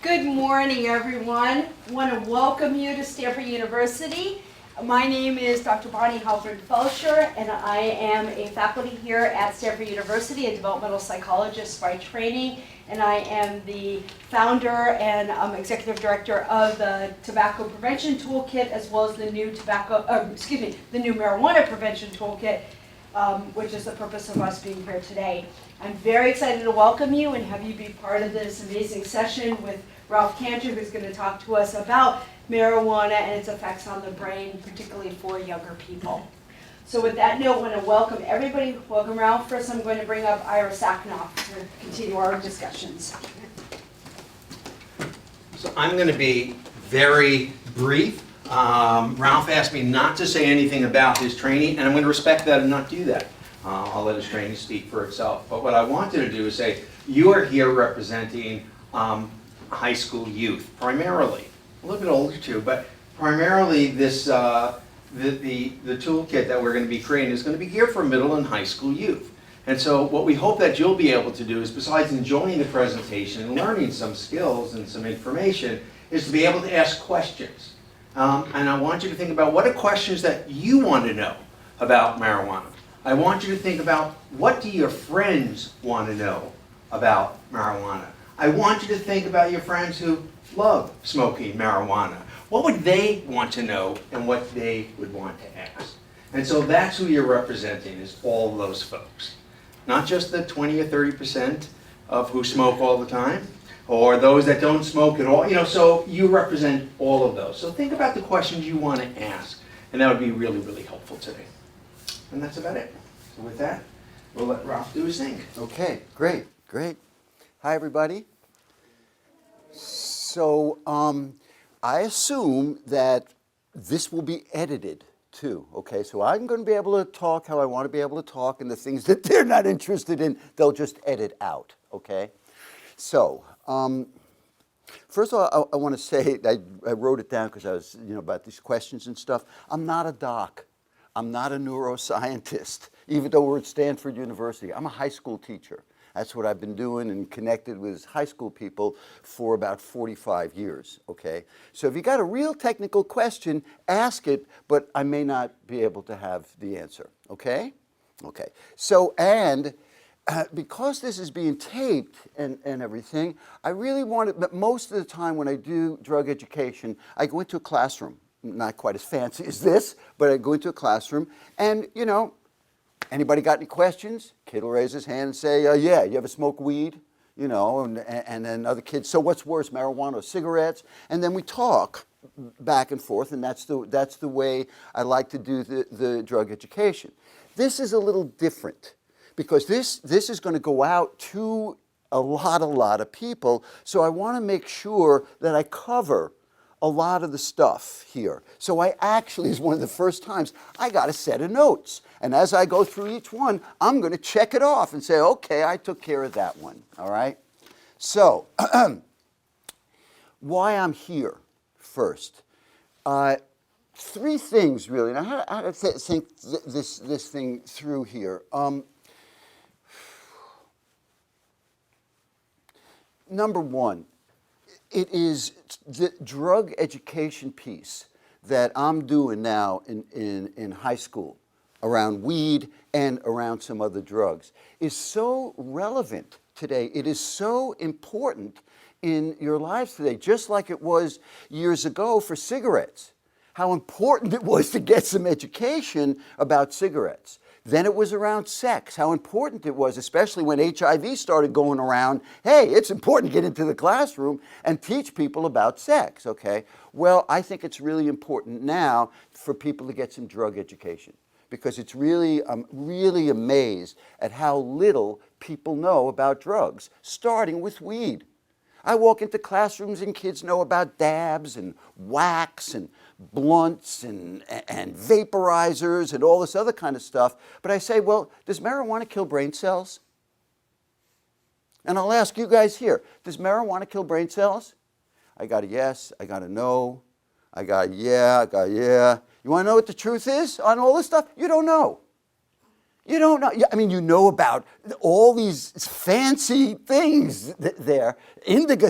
Good morning, everyone. I want to welcome you to Stanford University. My name is Dr. Bonnie Halford-Felcher, and I am a faculty here at Stanford University, a developmental psychologist by training, and I am the founder and executive director of the Tobacco Prevention Toolkit, as well as the new the new Marijuana Prevention Toolkit, which is the purpose of us being here today. I'm very excited to welcome you and have you be part of this amazing session with Ralph Cantor, who's going to talk to us about marijuana and its effects on the brain, particularly for younger people. So with that note, I want to welcome everybody. Welcome, Ralph. First, I'm going to bring up Ira Sacknoff to continue our discussions. So I'm going to be very brief. Ralph asked me not to say anything about his training, and I'm going to respect that and not do that. I'll let his training speak for itself. But what I wanted to do is say, you are here representing high school youth, primarily. A little bit older too, but primarily this, the toolkit that we're going to be creating is going to be geared for middle and high school youth. And so what we hope that you'll be able to do is, besides enjoying the presentation and learning some skills and some information, is to be able to ask questions. And I want you to think about what are questions that you want to know about marijuana. I want you to think about, what do your friends want to know about marijuana? I want you to think about your friends who love smoking marijuana. What would they want to know and what they would want to ask? And so that's who you're representing, is all those folks. Not just the 20 or 30% of who smoke all the time, or those that don't smoke at all. So you represent all of those. So think about the questions you want to ask, and that would be really, really helpful today. And that's about it. So with that, we'll let Ralph do his thing. Okay, great. Hi, everybody. So I assume that this will be edited too, okay? So I'm going to be able to talk how I want to be able to talk, and the things that they're not interested in, they'll just edit out, okay? So, first of all, I want to say, I wrote it down because I was, about these questions and stuff. I'm not a doc. I'm not a neuroscientist, even though we're at Stanford University. I'm a high school teacher. That's what I've been doing and connected with high school people for about 45 years, okay? So if you got a real technical question, ask it, but I may not be able to have the answer, okay? Okay, so, and because this is being taped and everything, I really wanted, but most of the time when I do drug education, I go into a classroom. Not quite as fancy as this, but I go into a classroom and, anybody got any questions? Kid will raise his hand and say, yeah, you ever smoke weed? And then other kids, so what's worse, marijuana or cigarettes? And then we talk back and forth, and that's the way I like to do the drug education. This is a little different because this is going to go out to a lot of people, so I want to make sure that I cover a lot of the stuff here. So I actually, is one of the first times, I got a set of notes. And as I go through each one, I'm going to check it off and say, okay, I took care of that one, all right? So, why I'm here first. Three things, really. Now, how to think this thing through here. Number one, it is the drug education piece that I'm doing now in high school around weed and around some other drugs is so relevant today. It is so important in your lives today, just like it was years ago for cigarettes. How important it was to get some education about cigarettes. Then it was around sex, how important it was, especially when HIV started going around. Hey, it's important to get into the classroom and teach people about sex, okay? Well, I think it's really important now for people to get some drug education because it's really, I'm really amazed at how little people know about drugs, starting with weed. I walk into classrooms and kids know about dabs and wax and blunts and vaporizers and all this other kind of stuff. But I say, well, does marijuana kill brain cells? And I'll ask you guys here, does marijuana kill brain cells? I got a yes, I got a no, I got a yeah, I got a yeah. You want to know what the truth is on all this stuff? You don't know. You don't know. I mean, you know about all these fancy things there, indica,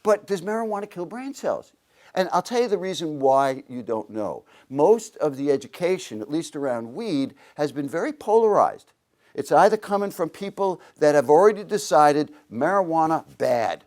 but does marijuana kill brain cells? And I'll tell you the reason why you don't know. Most of the education, at least around weed, has been very polarized. It's either coming from people that have already decided marijuana, bad.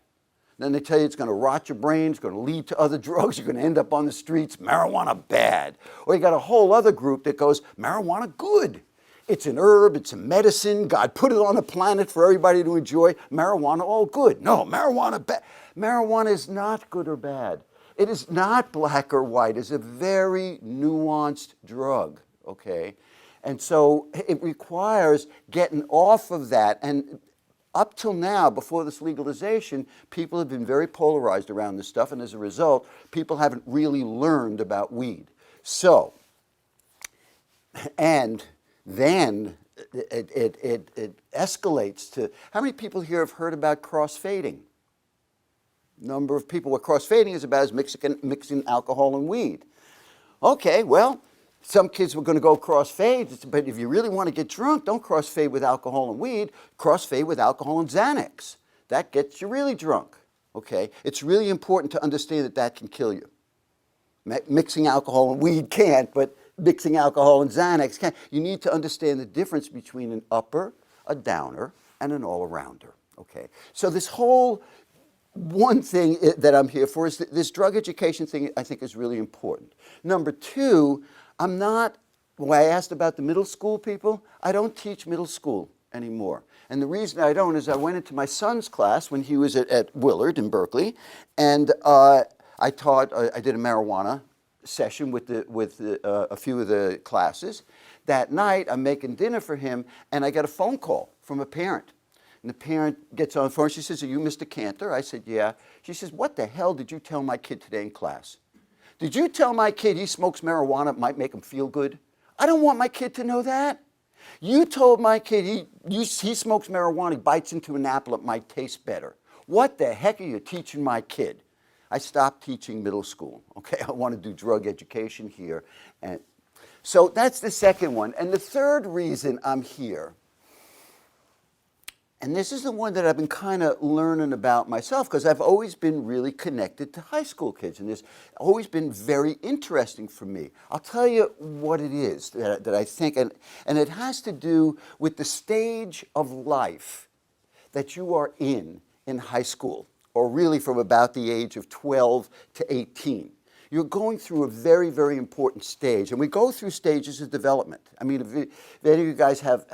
Then they tell you it's going to rot your brain, it's going to lead to other drugs, you're going to end up on the streets, marijuana, bad. Or you got a whole other group that goes, marijuana, good. It's an herb, it's a medicine, God put it on the planet for everybody to enjoy. Marijuana, all good. No, marijuana, bad. Marijuana is not good or bad. It is not black or white. It's a very nuanced drug, okay? And so it requires getting off of that. And up till now, before this legalization, people have been very polarized around this stuff. And as a result, people haven't really learned about weed. So, and then it escalates to, how many people here have heard about crossfading? Number of people. What crossfading is about is mixing alcohol and weed. Okay, well, some kids were going to go crossfade, but if you really want to get drunk, don't crossfade with alcohol and weed, crossfade with alcohol and Xanax. That gets you really drunk, okay? It's really important to understand that that can kill you. Mixing alcohol and weed can't, but mixing alcohol and Xanax can. You need to understand the difference between an upper, a downer, and an all-arounder, okay? So this whole one thing that I'm here for is this drug education thing I think is really important. Number two, when I asked about the middle school people, I don't teach middle school anymore. And the reason I don't is I went into my son's class when he was at Willard in Berkeley, and I did a marijuana session with a few of the classes. That night, I'm making dinner for him, and I get a phone call from a parent. And the parent gets on the phone. She says, "Are you Mr. Cantor?" I said, "Yeah." She says, "What the hell did you tell my kid today in class? Did you tell my kid he smokes marijuana, it might make him feel good? I don't want my kid to know that. You told my kid he smokes marijuana, he bites into an apple, it might taste better. What the heck are you teaching my kid?" I stopped teaching middle school. Okay, I want to do drug education here. And so that's the second one. And the third reason I'm here, and this is the one that I've been kind of learning about myself, because I've always been really connected to high school kids, and it's always been very interesting for me. I'll tell you what it is that I think, and it has to do with the stage of life that you are in high school, or really from about the age of 12 to 18. You're going through a very, very important stage. And we go through stages of development. I mean, if any of you guys have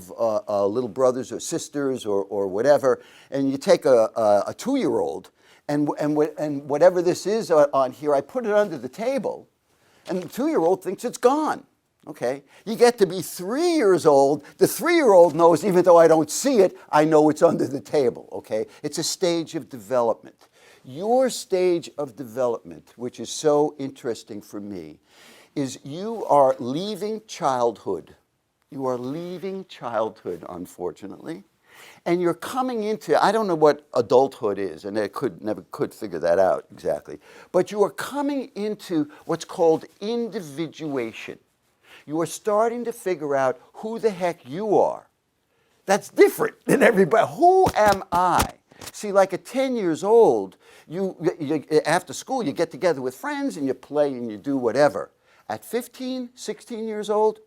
little brothers or sisters or whatever, and you take a 2-year-old, and whatever this is on here, I put it under the table, and the 2-year-old thinks it's gone. Okay? You get to be 3 years old, the 3-year-old knows, even though I don't see it, I know it's under the table. Okay? It's a stage of development. Your stage of development, which is so interesting for me, is you are leaving childhood. You are leaving childhood, unfortunately, and you're coming into, I don't know what adulthood is, and I never could figure that out exactly, but you are coming into what's called individuation. You are starting to figure out who the heck you are. That's different than everybody. Who am I? See, like at 10 years old, you after school, you get together with friends and you play and you do whatever. At 15, 16 years old,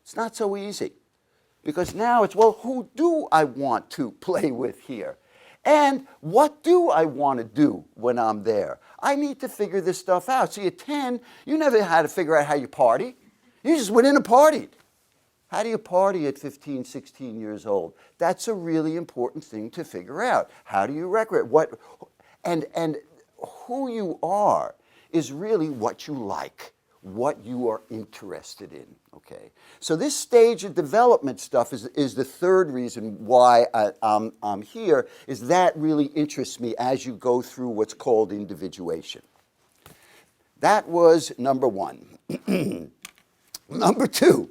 it's not so easy. Because now it's, well, who do I want to play with here? And what do I want to do when I'm there? I need to figure this stuff out. See, at 10, you never had to figure out how you party. You just went in and partied. How do you party at 15, 16 years old? That's a really important thing to figure out. How do you recreate? And who you are is really what you like, what you are interested in, okay? So this stage of development stuff is the third reason why I'm here, is that really interests me as you go through what's called individuation. That was number one. Number two.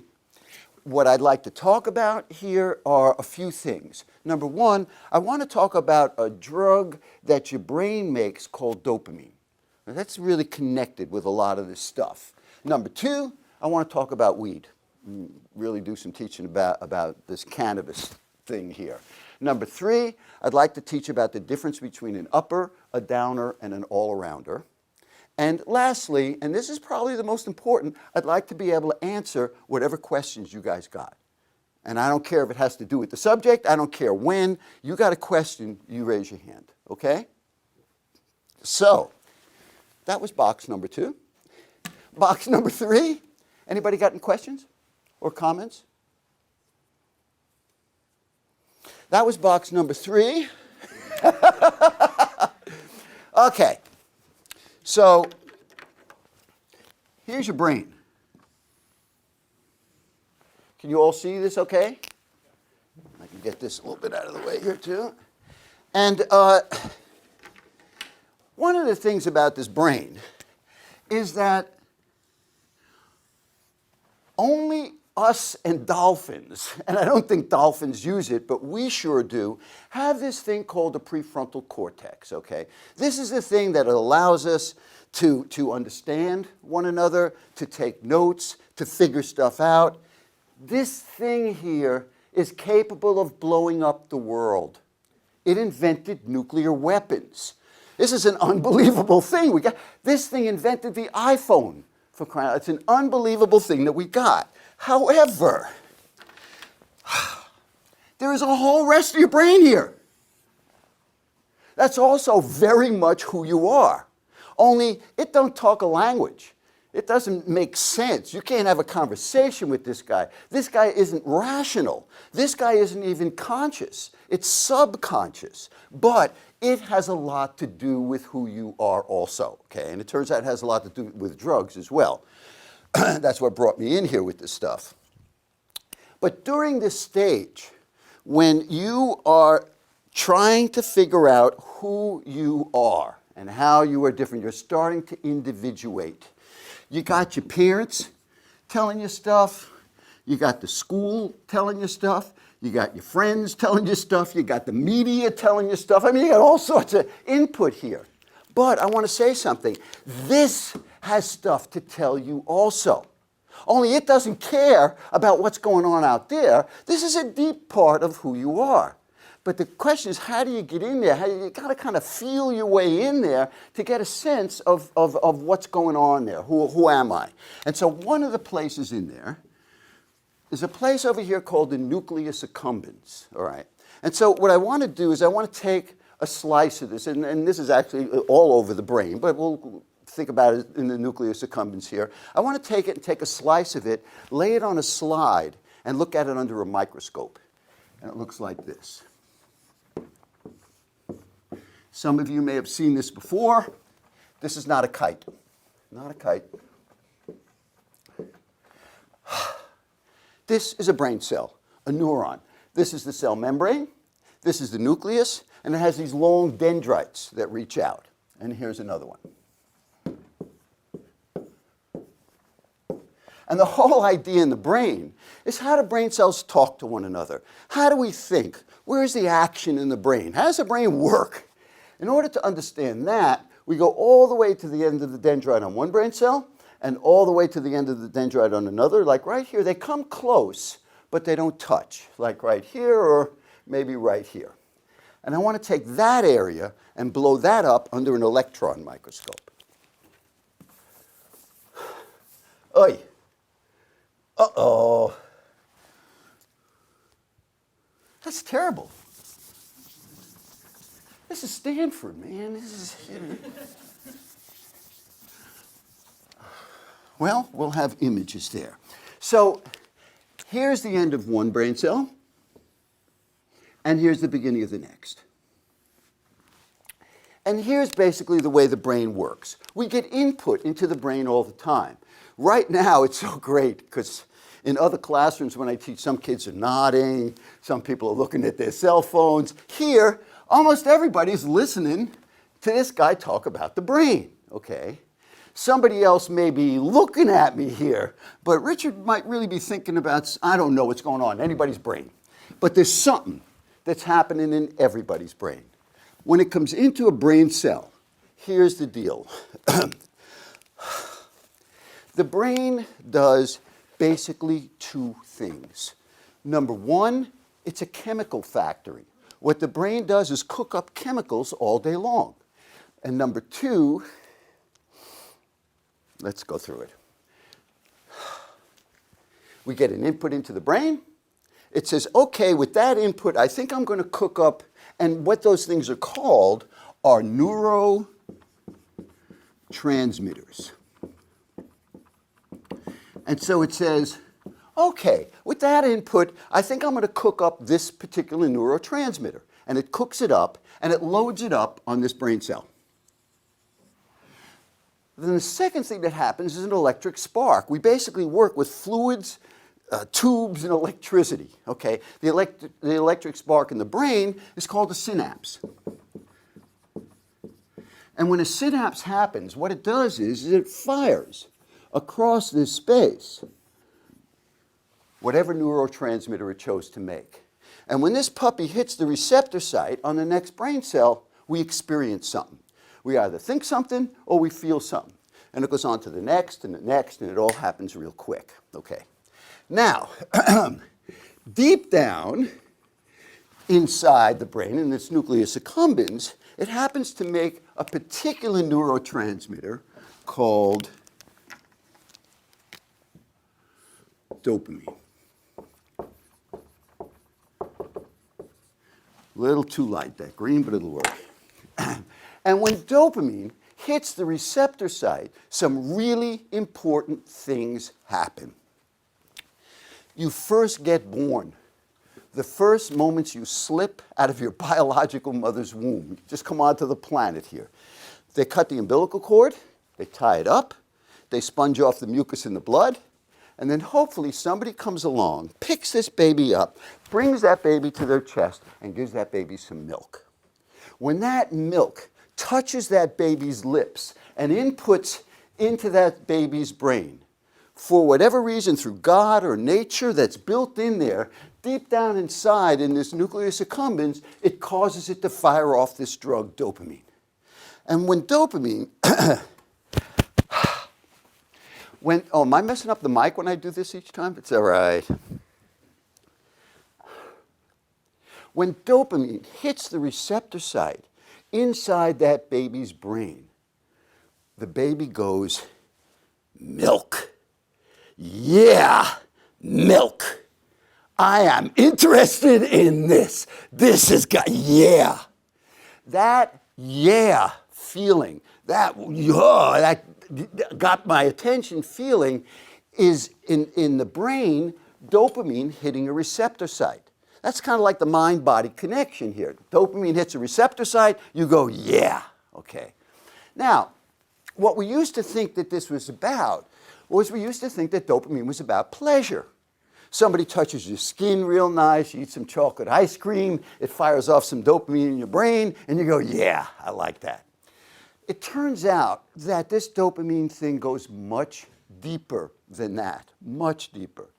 What I'd like to talk about here are a few things. Number one, I want to talk about a drug that your brain makes called dopamine. Now, that's really connected with a lot of this stuff. Number two, I want to talk about weed. really do some teaching about this cannabis thing here. Number 3, I'd like to teach about the difference between an upper, a downer, and an all-arounder. And lastly, and this is probably the most important, I'd like to be able to answer whatever questions you guys got. And I don't care if it has to do with the subject, I don't care when. You got a question, you raise your hand, okay? So, that was box number 2. Box number 3, anybody got any questions or comments? That was box number 3. Okay, so here's your brain. Can you all see this okay? I can get this a little bit out of the way here too. And one of the things about this brain is that only us and dolphins, and I don't think dolphins use it, but we sure do, have this thing called the prefrontal cortex, okay? This is the thing that allows us to understand one another, to take notes, to figure stuff out. This thing here is capable of blowing up the world. It invented nuclear weapons. This is an unbelievable thing. This thing invented the iPhone, for crying out loud. It's an unbelievable thing that we got. However, there is a whole rest of your brain here. That's also very much who you are. Only it don't talk a language. It doesn't make sense. You can't have a conversation with this guy. This guy isn't rational. This guy isn't even conscious. It's subconscious. But it has a lot to do with who you are also, okay? And it turns out it has a lot to do with drugs as well. That's what brought me in here with this stuff. But during this stage, when you are trying to figure out who you are and how you are different, you're starting to individuate. You got your parents telling you stuff. You got the school telling you stuff. You got your friends telling you stuff. You got the media telling you stuff. I mean, you got all sorts of input here. But I want to say something. This has stuff to tell you also. Only it doesn't care about what's going on out there. This is a deep part of who you are. But the question is, how do you get in there? You got to kind of feel your way in there to get a sense of what's going on there. Who am I? And so one of the places in there is a place over here called the nucleus accumbens. All right. And so what I want to do is I want to take a slice of this, and this is actually all over the brain, but we'll think about it in the nucleus accumbens here. I want to take it and take a slice of it, lay it on a slide, and look at it under a microscope. And it looks like this. Some of you may have seen this before. This is not a kite. Not a kite. This is a brain cell, a neuron. This is the cell membrane. This is the nucleus. And it has these long dendrites that reach out. And here's another one. And the whole idea in the brain is how do brain cells talk to one another? How do we think? Where's the action in the brain? How does the brain work? In order to understand that, we go all the way to the end of the dendrite on one brain cell and all the way to the end of the dendrite on another. Like right here, they come close, but they don't touch. Like right here or maybe right here. And I want to take that area and blow that up under an electron microscope. Oy. Uh-oh. That's terrible. This is Stanford, man. This is, you know. Well, we'll have images there. So here's the end of one brain cell, and here's the beginning of the next. And here's basically the way the brain works. We get input into the brain all the time. Right now, it's so great because in other classrooms when I teach, some kids are nodding, some people are looking at their cell phones. Here, almost everybody's listening to this guy talk about the brain, okay? Somebody else may be looking at me here, but Richard might really be thinking about, I don't know what's going on in anybody's brain. But there's something that's happening in everybody's brain. When it comes into a brain cell, here's the deal. The brain does Basically two things. Number one, it's a chemical factory. What the brain does is cook up chemicals all day long. And number two, let's go through it. We get an input into the brain. It says, okay, with that input, I think I'm going to cook up, and what those things are called are neurotransmitters. And so it says, okay, with that input, I think I'm going to cook up this particular neurotransmitter. And it cooks it up, and it loads it up on this brain cell. Then the second thing that happens is an electric spark. We basically work with fluids, tubes, and electricity. Okay? The electric spark in the brain is called a synapse. And when a synapse happens, what it does is it fires across this space whatever neurotransmitter it chose to make. And when this puppy hits the receptor site on the next brain cell, we experience something. We either think something or we feel something. And it goes on to the next, and it all happens real quick. Okay. Now, deep down inside the brain, in this nucleus accumbens, it happens to make a particular neurotransmitter called dopamine. A little too light, that green, but it'll work. And when dopamine hits the receptor site, some really important things happen. You first get born. The first moments you slip out of your biological mother's womb, you just come onto the planet here. They cut the umbilical cord, they tie it up, they sponge off the mucus in the blood, and then hopefully somebody comes along, picks this baby up, brings that baby to their chest, and gives that baby some milk. When that milk touches that baby's lips and inputs into that baby's brain, for whatever reason, through God or nature that's built in there, deep down inside in this nucleus accumbens, it causes it to fire off this drug, dopamine. And when dopamine, am I messing up the mic when I do this each time? It's all right. When dopamine hits the receptor site inside that baby's brain, the baby goes, milk. Yeah, milk. I am interested in this. This has got, yeah. That yeah feeling, that got my attention feeling is in the brain, dopamine hitting a receptor site. That's kind of like the mind-body connection here. Dopamine hits a receptor site, you go, yeah, okay. Now, what we used to think that this was about was we used to think that dopamine was about pleasure. Somebody touches your skin real nice, you eat some chocolate ice cream, it fires off some dopamine in your brain, and you go, yeah, I like that. It turns out that this dopamine thing goes much deeper than that, much deeper.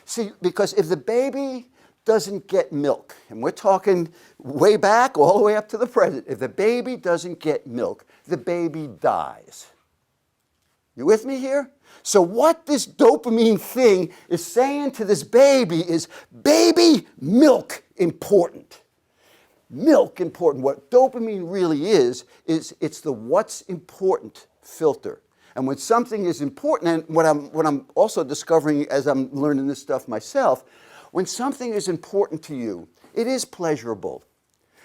See, because if the baby doesn't get milk, and we're talking way back all the way up to the present, if the baby doesn't get milk, the baby dies. You with me here? So what this dopamine thing is saying to this baby is, baby, milk important. Milk important. What dopamine really is it's the what's important filter. And when something is important, and what I'm also discovering as I'm learning this stuff myself, when something is important to you, it is pleasurable.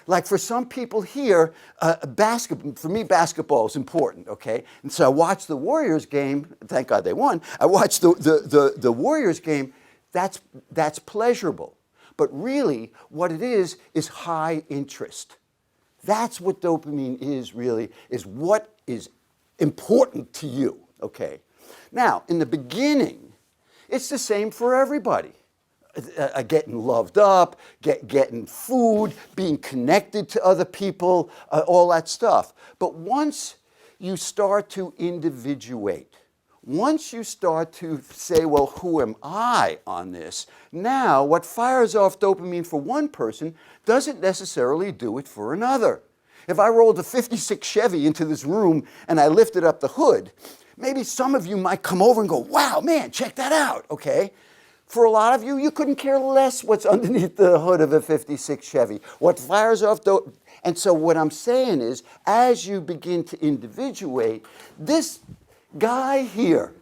Like for some people here, for me, basketball is important, okay? And so I watched the Warriors game, thank God they won. I watched the Warriors game, that's pleasurable. But really, what it is high interest. That's what dopamine is really, is what is important to you, okay? Now, in the beginning, it's the same for everybody. Getting loved up, getting food, being connected to other people, all that stuff. But once you start to individuate, once you start to say, well, who am I on this? Now, what fires off dopamine for one person doesn't necessarily do it for another. If I rolled a '56 Chevy into this room and I lifted up the hood, Maybe some of you might come over and go, wow, man, check that out, okay? For a lot of you, you couldn't care less what's underneath the hood of a 56 Chevy. What fires off and so what I'm saying is, as you begin to individuate, this guy here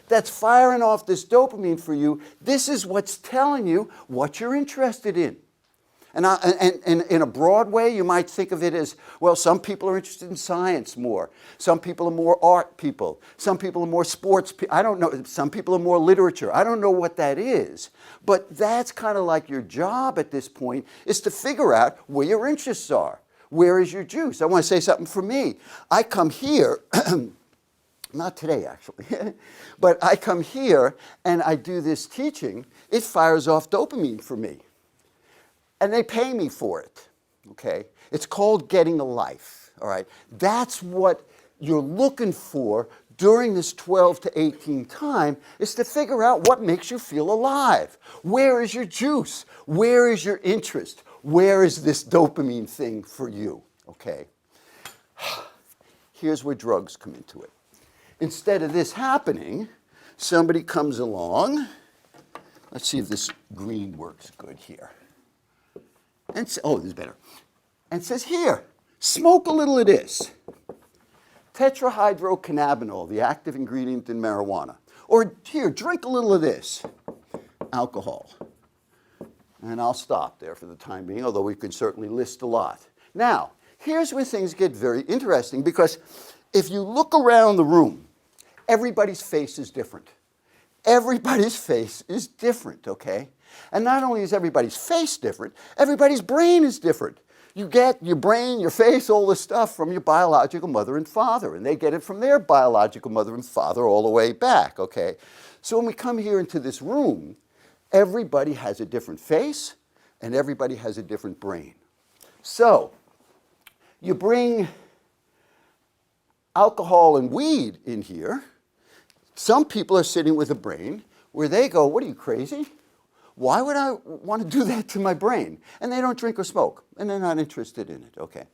that's firing off this dopamine for you, this is what's telling you what you're interested in. And in a broad way, you might think of it as, well, some people are interested in science more. Some people are more art people. Some people are more sports people. I don't know. Some people are more literature. I don't know what that is. But that's kind of like your job at this point, is to figure out where your interests are. Where is your juice? I want to say something for me. I come here, not today actually, but I come here and I do this teaching. It fires off dopamine for me. And they pay me for it, okay? It's called getting a life, all right? That's what you're looking for during this 12 to 18 time, is to figure out what makes you feel alive. Where is your juice? Where is your interest? Where is this dopamine thing for you, okay? Here's where drugs come into it. Instead of this happening, somebody comes along. Let's see if this green works good here. And oh, this is better. And says, here, smoke a little of this. Tetrahydrocannabinol, the active ingredient in marijuana. Or here, drink a little of this. Alcohol. And I'll stop there for the time being, although we could certainly list a lot. Now, here's where things get very interesting, because if you look around the room, everybody's face is different. Everybody's face is different, okay? And not only is everybody's face different, everybody's brain is different. You get your brain, your face, all this stuff from your biological mother and father, and they get it from their biological mother and father all the way back, okay? So when we come here into this room, everybody has a different face, and everybody has a different brain. So you bring alcohol and weed in here. Some people are sitting with a brain where they go, what are you, crazy? Why would I want to do that to my brain? And they don't drink or smoke, and they're not interested in it, okay?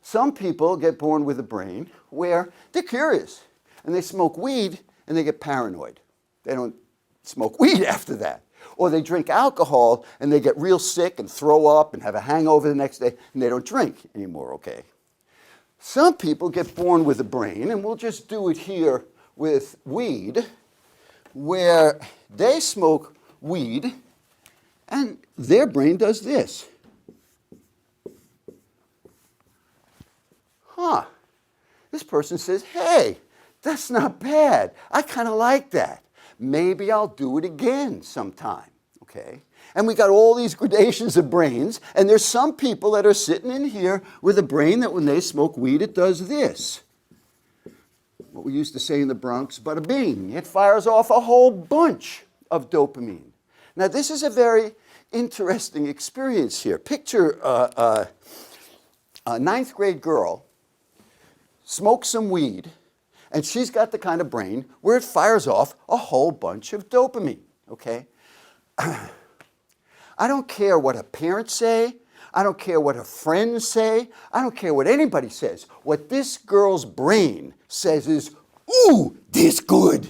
Some people get born with a brain where they're curious, and they smoke weed, and they get paranoid. They don't smoke weed after that. Or they drink alcohol, and they get real sick and throw up and have a hangover the next day, and they don't drink anymore, okay? Some people get born with a brain, and we'll just do it here with weed, where they smoke weed, and their brain does this. This person says, hey, that's not bad. I kind of like that. Maybe I'll do it again sometime, okay? And we got all these gradations of brains, and there's some people that are sitting in here with a brain that when they smoke weed, it does this. What we used to say in the Bronx, bada bing. It fires off a whole bunch of dopamine. Now, this is a very interesting experience here. Picture a ninth grade girl smokes some weed, and she's got the kind of brain where it fires off a whole bunch of dopamine, okay? I don't care what her parents say. I don't care what her friends say. I don't care what anybody says. What this girl's brain says is, ooh, this good,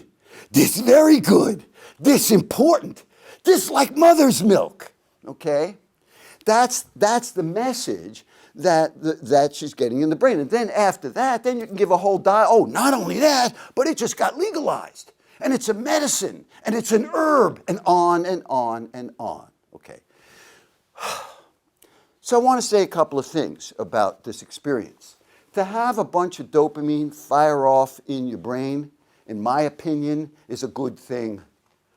this very good, this important, this like mother's milk, okay? That's the message that she's getting in the brain. And then after that, then you can give a whole diet. Oh, not only that, but it just got legalized. And it's a medicine, and it's an herb, and on and on and on, okay? So I want to say a couple of things about this experience. To have a bunch of dopamine fire off in your brain, in my opinion, is a good thing.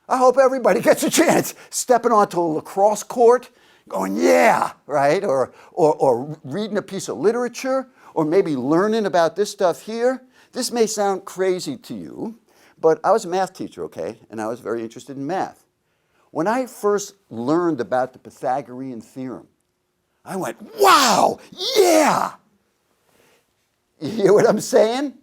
I hope everybody gets a chance stepping onto a lacrosse court, going, yeah, right? Or reading a piece of literature, or maybe learning about this stuff here. This may sound crazy to you, but I was a math teacher, okay? And I was very interested in math. When I first learned about the Pythagorean theorem, I went, wow, yeah! You hear what I'm saying?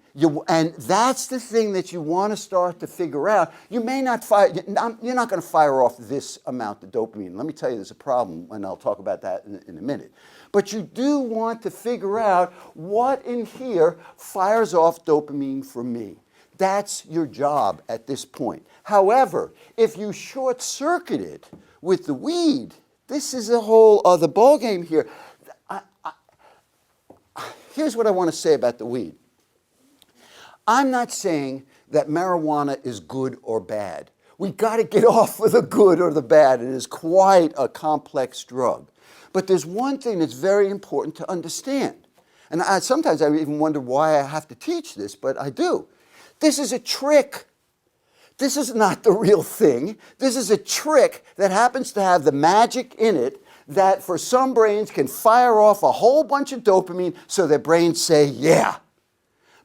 And that's the thing that you want to start to figure out. You may not fire, you're not going to fire off this amount of dopamine. Let me tell you, there's a problem, and I'll talk about that in a minute. But you do want to figure out what in here fires off dopamine for me. That's your job at this point. However, if you short-circuit it with the weed, this is a whole other ballgame here. Here's what I want to say about the weed. I'm not saying that marijuana is good or bad. We got to get off of the good or the bad. It is quite a complex drug. But there's one thing that's very important to understand. And sometimes I even wonder why I have to teach this, but I do. This is a trick. This is not the real thing. This is a trick that happens to have the magic in it that for some brains can fire off a whole bunch of dopamine so their brains say, yeah.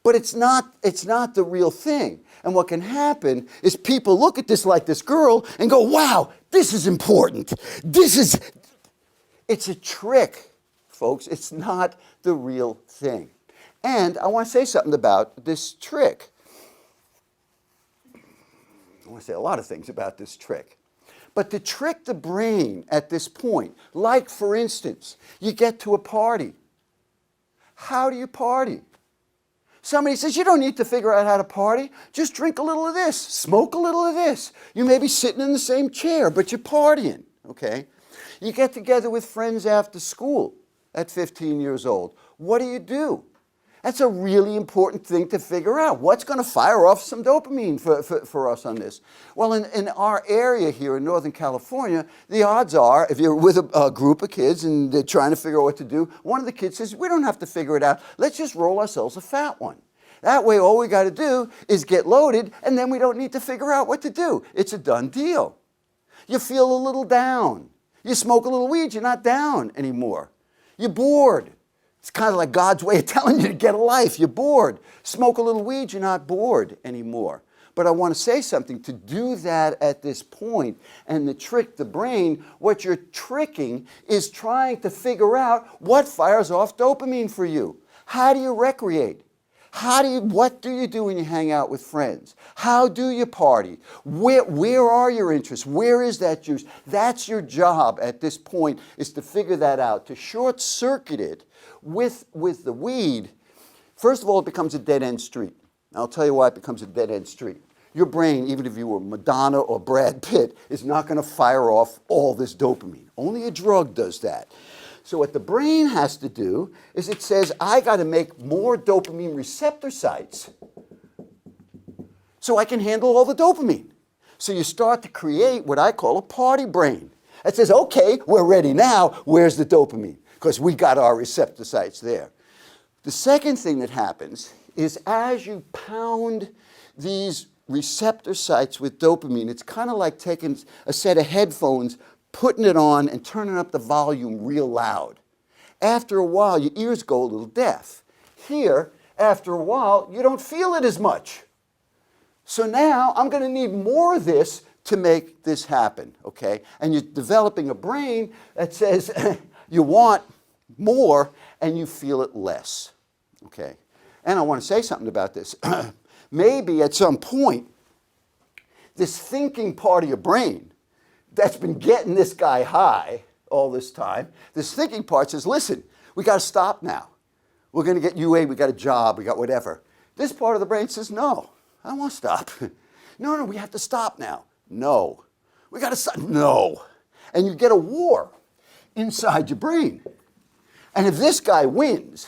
But it's not the real thing. And what can happen is people look at this like this girl and go, wow, this is important. It's a trick, folks. It's not the real thing. And I want to say something about this trick. I want to say a lot of things about this trick. But to trick the brain at this point, like for instance, you get to a party. How do you party? Somebody says, you don't need to figure out how to party. Just drink a little of this, smoke a little of this. You may be sitting in the same chair, but you're partying, okay? You get together with friends after school at 15 years old. What do? That's a really important thing to figure out. What's going to fire off some dopamine for us on this? Well, in our area here in Northern California, the odds are, if you're with a group of kids and they're trying to figure out what to do, one of the kids says, we don't have to figure it out. Let's just roll ourselves a fat one. That way, all we got to do is get loaded, and then we don't need to figure out what to do. It's a done deal. You feel a little down. You smoke a little weed, you're not down anymore. You're bored. It's kind of like God's way of telling you to get a life. You're bored. Smoke a little weed, you're not bored anymore. But I want to say something. To do that at this point and to trick the brain, what you're tricking is trying to figure out what fires off dopamine for you. How do you recreate? What do you do when you hang out with friends? How do you party? Where are your interests? Where is that juice? That's your job at this point, is to figure that out, to short circuit it with the weed. First of all, it becomes a dead-end street. I'll tell you why it becomes a dead-end street. Your brain, even if you were Madonna or Brad Pitt, is not going to fire off all this dopamine. Only a drug does that. So what the brain has to do is it says, I got to make more dopamine receptor sites so I can handle all the dopamine. So you start to create what I call a party brain. It says, okay, we're ready now. Where's the dopamine? Because we got our receptor sites there. The second thing that happens is as you pound these receptor sites with dopamine, it's kind of like taking a set of headphones, putting it on and turning up the volume real loud. After a while, your ears go a little deaf. Here, after a while, you don't feel it as much. So now I'm going to need more of this to make this happen, okay? And you're developing a brain that says you want more and you feel it less, okay? And I want to say something about this. Maybe at some point, this thinking part of your brain that's been getting this guy high all this time, this thinking part says, listen, we got to stop now. We're going to get UA, we got a job, we got whatever. This part of the brain says, no, I don't want to stop. No, we have to stop now. No. We got to stop. No. And you get a war inside your brain. And if this guy wins,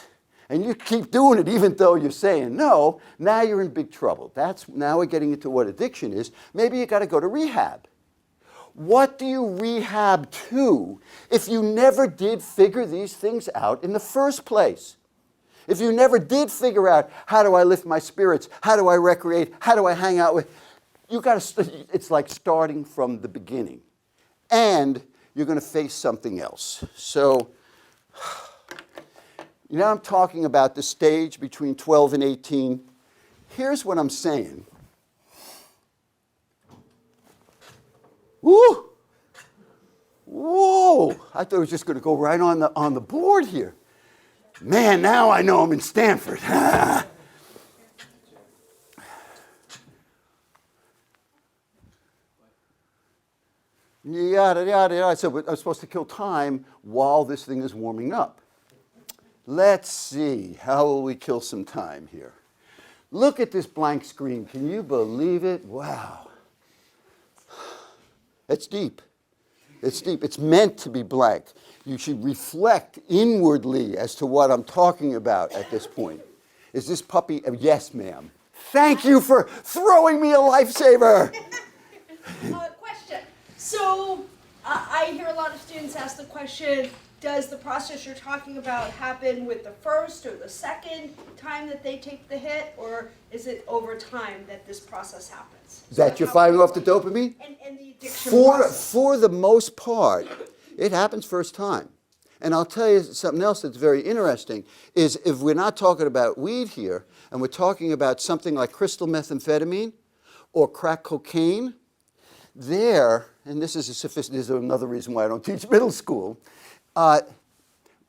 and you keep doing it even though you're saying no, now you're in big trouble. Now we're getting into what addiction is. Maybe you got to go to rehab. What do you rehab to if you never did figure these things out in the first place? If you never did figure out, how do I lift my spirits? How do I recreate? How do I hang out with? It's like starting from the beginning. And you're going to face something else. So, I'm talking about the stage between 12 and 18. Here's what I'm saying. Woo! Whoa! I thought it was just going to go right on the board here. Man, now I know I'm in Stanford. Yada, yada, yada. So I'm supposed to kill time while this thing is warming up. Let's see. How will we kill some time here? Look at this blank screen. Can you believe it? Wow. It's deep. It's deep. It's meant to be blank. You should reflect inwardly as to what I'm talking about at this point. Is this puppy? Yes, ma'am. Thank you for throwing me a lifesaver. Question. So I hear a lot of students ask the question, does the process you're talking about happen with the first or the second time that they take the hit, or is it over time that this process happens? That you're firing off the dopamine? And the addiction For process. the most part, it happens first time. And I'll tell you something else that's very interesting, is if we're not talking about weed here, and we're talking about something like crystal methamphetamine or crack cocaine, there, and this is another reason why I don't teach middle school,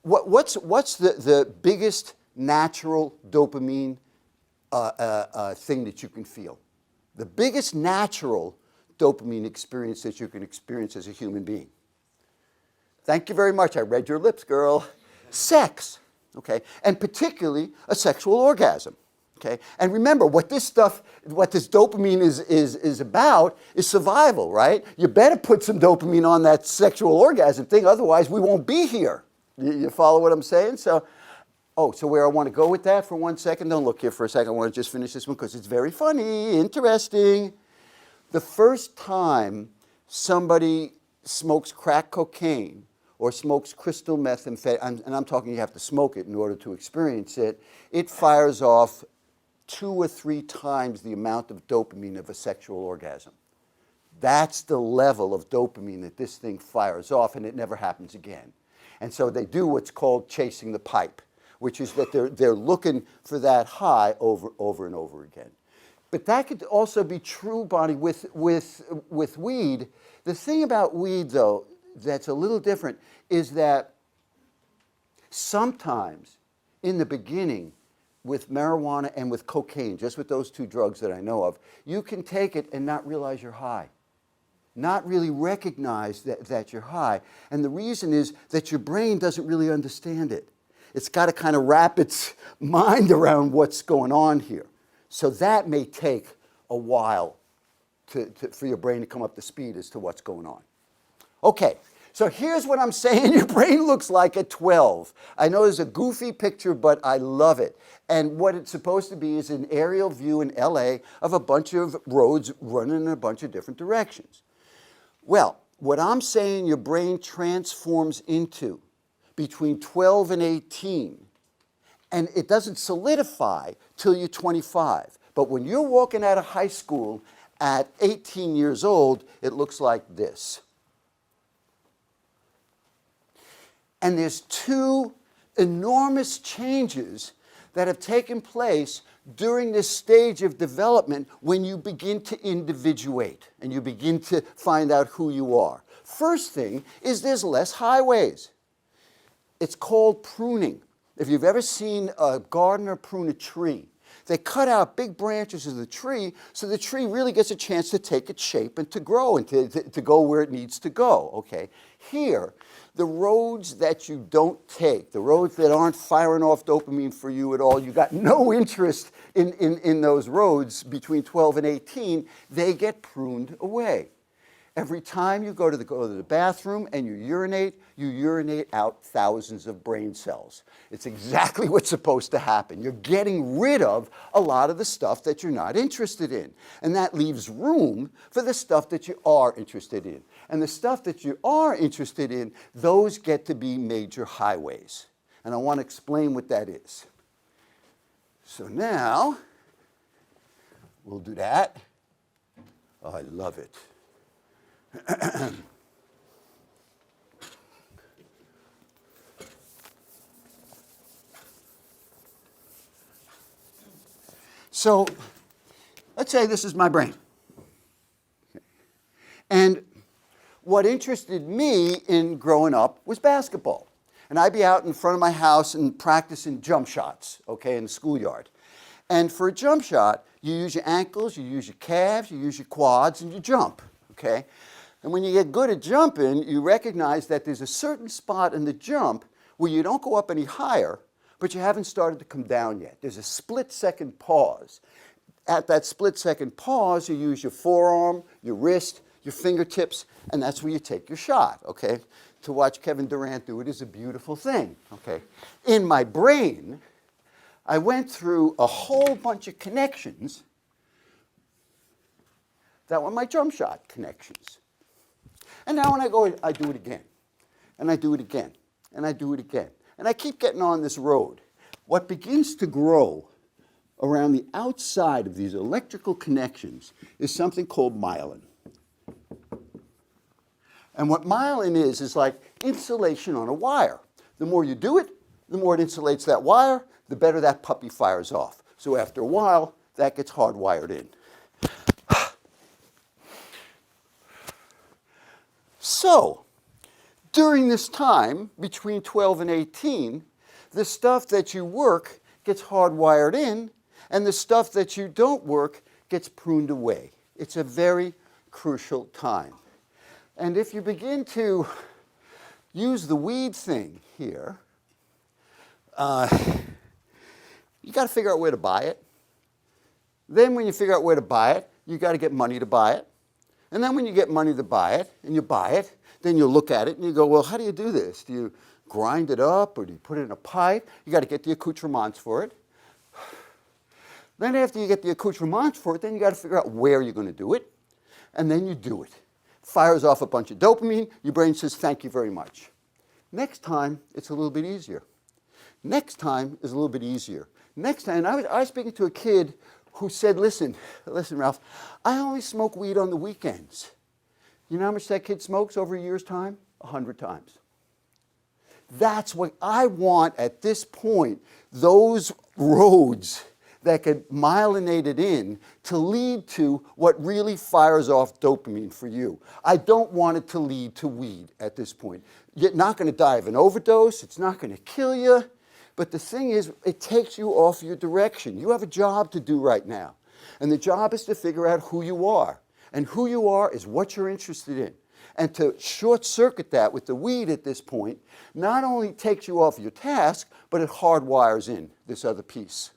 what's the biggest natural dopamine thing that you can feel? The biggest natural dopamine experience that you can experience as a human being. Thank you very much. I read your lips, girl. Sex, okay? And particularly a sexual orgasm, okay? And remember, what this dopamine is about is survival, right? You better put some dopamine on that sexual orgasm thing, otherwise we won't be here. You follow what I'm saying? So where I want to go with that for 1 second, don't look here for a second, I want to just finish this one because it's very funny, interesting. The first time somebody smokes crack cocaine or smokes crystal methamphetamine, and I'm talking you have to smoke it in order to experience it, it fires off 2 or 3 times the amount of dopamine of a sexual orgasm. That's the level of dopamine that this thing fires off, and it never happens again. And so they do what's called chasing the pipe, which is that they're looking for that high over and over again. But that could also be true, Bonnie, with weed. The thing about weed, though, that's a little different is that sometimes in the beginning with marijuana and with cocaine, just with those 2 drugs that I know of, you can take it and not realize you're high. Not really recognize that you're high. And the reason is that your brain doesn't really understand it. It's got to kind of wrap its mind around what's going on here. So that may take a while for your brain to come up to speed as to what's going on. Okay, so here's what I'm saying your brain looks like at 12. I know it's a goofy picture, but I love it. And what it's supposed to be is an aerial view in LA of a bunch of roads running in a bunch of different directions. Well, what I'm saying your brain transforms into between 12 and 18, and it doesn't solidify till you're 25. But when you're walking out of high school at 18 years old, it looks like this. And there's 2 enormous changes that have taken place during this stage of development when you begin to individuate and you begin to find out who you are. First thing is there's less highways. It's called pruning. If you've ever seen a gardener prune a tree, they cut out big branches of the tree so the tree really gets a chance to take its shape and to grow and to go where it needs to go, okay? Here, the roads that you don't take, the roads that aren't firing off dopamine for you at all, you got no interest in those roads between 12 and 18, they get pruned away. Every time you go to the bathroom and you urinate out thousands of brain cells. It's exactly what's supposed to happen. You're getting rid of a lot of the stuff that you're not interested in. And that leaves room for the stuff that you are interested in. And the stuff that you are interested in, those get to be major highways. And I want to explain what that is. So now, we'll do that. Oh, I love it. So let's say this is my brain. And what interested me in growing up was basketball. And I'd be out in front of my house and practicing jump shots, okay, in the schoolyard. And for a jump shot, you use your ankles, you use your calves, you use your quads, and you jump, okay? And when you get good at jumping, you recognize that there's a certain spot in the jump where you don't go up any higher, but you haven't started to come down yet. There's a split-second pause. at that split-second pause, you use your forearm, your wrist, your fingertips, and that's where you take your shot, okay? To watch Kevin Durant do it is a beautiful thing, okay? In my brain, I went through a whole bunch of connections that were my jump shot connections. And now when I go, I do it again, and I do it again, and I do it again. And I keep getting on this road. What begins to grow around the outside of these electrical connections is something called myelin. And what myelin is like insulation on a wire. The more you do it, the more it insulates that wire, the better that puppy fires off. So after a while, that gets hardwired in. So, during this time, between 12 and 18, the stuff that you work gets hardwired in, and the stuff that you don't work gets pruned away. It's a very crucial time. And if you begin to use the weed thing here, you got to figure out where to buy it. Then when you figure out where to buy it, you got to get money to buy it. And then when you get money to buy it, and you buy it, then you look at it and you go, well, how do you do this? Do you grind it up, or do you put it in a pipe? You got to get the accoutrements for it. Then after you get the accoutrements for it, then you got to figure out where you're going to do it, and then you do it. Fires off a bunch of dopamine, your brain says, thank you very much. Next time, it's a little bit easier. Next time is a little bit easier. Next time, and I was speaking to a kid who said, listen, Ralph, I only smoke weed on the weekends. You know how much that kid smokes over a year's time? 100 times. That's what I want at this point, those roads that get myelinated in to lead to what really fires off dopamine for you. I don't want it to lead to weed at this point. You're not going to die of an overdose. It's not going to kill you. But the thing is, it takes you off your direction. You have a job to do right now. And the job is to figure out who you are. And who you are is what you're interested in. And to short-circuit that with the weed at this point not only takes you off your task, but it hardwires in this other piece.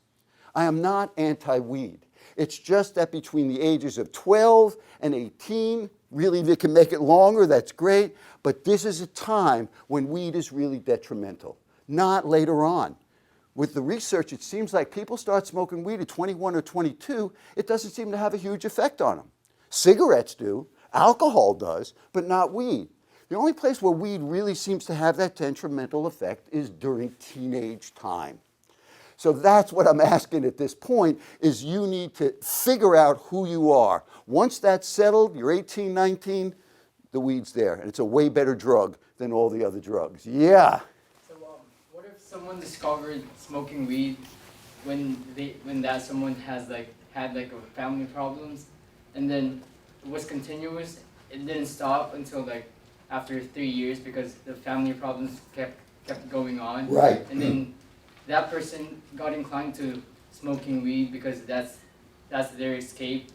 I am not anti-weed. It's just that between the ages of 12 and 18, really they can make it longer, that's great, but this is a time when weed is really detrimental, not later on. With the research, it seems like people start smoking weed at 21 or 22, it doesn't seem to have a huge effect on them. Cigarettes do, alcohol does, but not weed. The only place where weed really seems to have that detrimental effect is during teenage time. So that's what I'm asking at this point, is you need to figure out who you are. Once that's settled, you're 18, 19, the weed's there. And it's a way better drug than all the other drugs. Yeah. So what if someone discovered smoking weed when that someone had a family problems, and then it was continuous, it didn't stop until after 3 years because the family problems kept going on. Right. And then that person got inclined to smoking weed because that's their escape.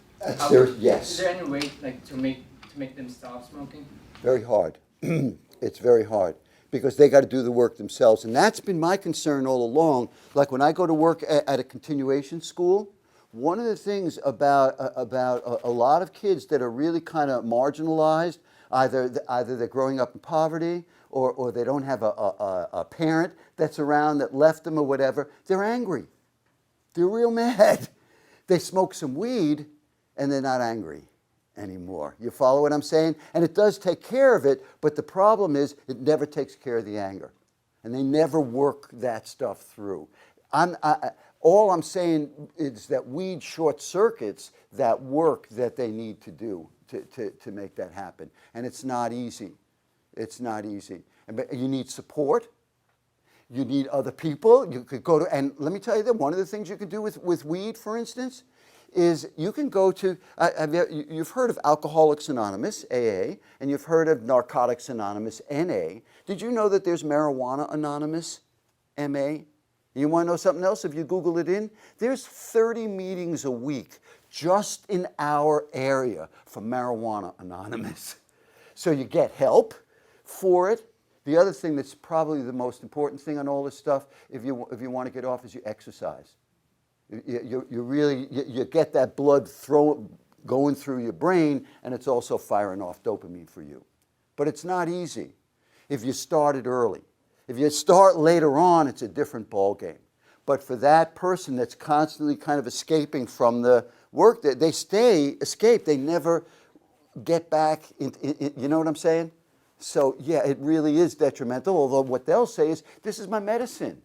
Yes. Is there any way to make them stop smoking? Very hard. It's very hard because they got to do the work themselves. And that's been my concern all along. Like when I go to work at a continuation school, one of the things about a lot of kids that are really kind of marginalized, either they're growing up in poverty or they don't have a parent that's around that left them or whatever, they're angry. They're real mad. They smoke some weed and they're not angry anymore. You follow what I'm saying? And it does take care of it, but the problem is it never takes care of the anger. And they never work that stuff through. All I'm saying is that weed short circuits that work that they need to do to make that happen. And it's not easy. It's not easy. But you need support. You need other people. You could go to, and let me tell you that one of the things you can do with weed, for instance, is you can go to, you've heard of Alcoholics Anonymous, AA, and you've heard of Narcotics Anonymous, NA. Did you know that there's Marijuana Anonymous, MA? You want to know something else? If you Google it in, there's 30 meetings a week just in our area for Marijuana Anonymous. So you get help for it. The other thing that's probably the most important thing on all this stuff, if you want to get off, is you exercise. You really, you get that blood going through your brain, and it's also firing off dopamine for you. But it's not easy if you started early. If you start later on, it's a different ball game. But for that person that's constantly kind of escaping from the work, they escape, they never get back, you know what I'm saying? So yeah, it really is detrimental, although what they'll say is, this is my medicine.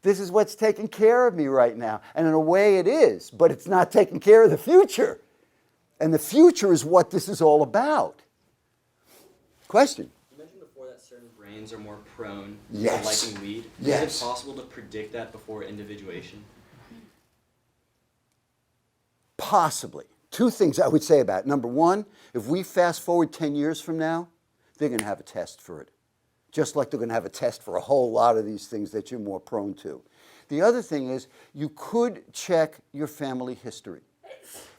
This is what's taking care of me right now. And in a way it is, but it's not taking care of the future. And the future is what this is all about. Question? You mentioned before that certain brains are more prone Yes. to liking weed. Yes. Is it possible to predict that before individuation? Possibly. Two things I would say about it. Number one, if we fast forward 10 years from now, they're going to have a test for it. Just like they're going to have a test for a whole lot of these things that you're more prone to. The other thing is, you could check your family history.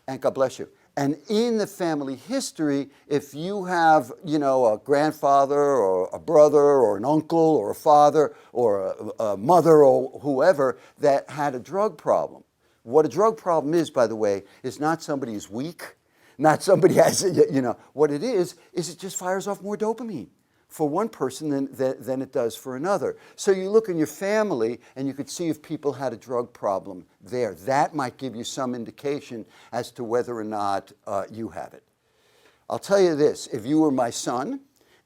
And God bless you. And in the family history, if you have, you know, a grandfather or a brother or an uncle or a father or a mother or whoever that had a drug problem. What a drug problem is, by the way, is not somebody who's weak, not somebody has, you know, what it is it just fires off more dopamine for one person than it does for another. So you look in your family and you could see if people had a drug problem there. That might give you some indication as to whether or not you have it. I'll tell you this, if you were my son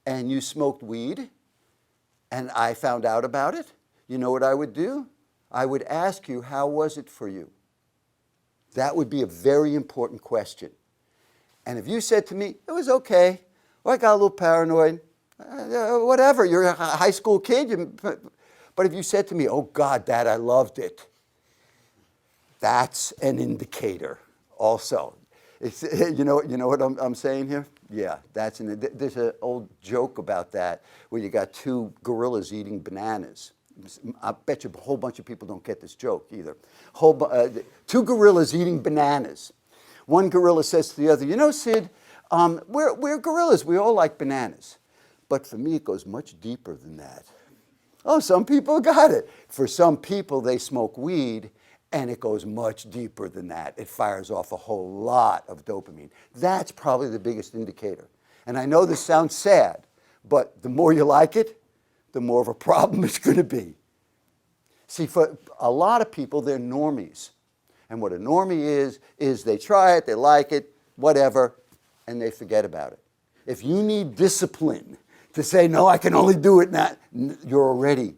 and you smoked weed and I found out about it, you know what I would do? I would ask you, how was it for you? That would be a very important question. And if you said to me, it was okay, or I got a little paranoid, whatever, you're a high school kid. But if you said to me, oh God, Dad, I loved it, that's an indicator also. It's, you know what I'm saying here? Yeah, there's an old joke about that where you got two gorillas eating bananas. I bet you a whole bunch of people don't get this joke either. Two gorillas eating bananas. One gorilla says to the other, you know, Sid, we're gorillas. We all like bananas. But for me, it goes much deeper than that. Oh, some people got it. For some people, they smoke weed, and it goes much deeper than that. It fires off a whole lot of dopamine. That's probably the biggest indicator. And I know this sounds sad, but the more you like it, the more of a problem it's going to be. See, for a lot of people, they're normies. And what a normie is they try it, they like it, whatever, and they forget about it. If you need discipline to say, no, I can only do it now, you're already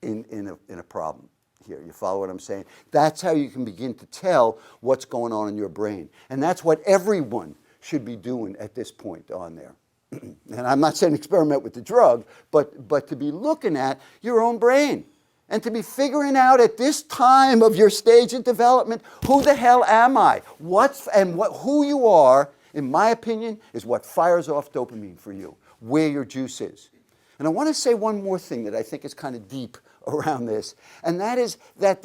in a problem here. You follow what I'm saying? That's how you can begin to tell what's going on in your brain. And that's what everyone should be doing at this point on there. And I'm not saying experiment with the drug, but to be looking at your own brain and to be figuring out at this time of your stage of development, who the hell am I? Who you are, in my opinion, is what fires off dopamine for you, where your juice is. And I want to say one more thing that I think is kind of deep around this, and that is that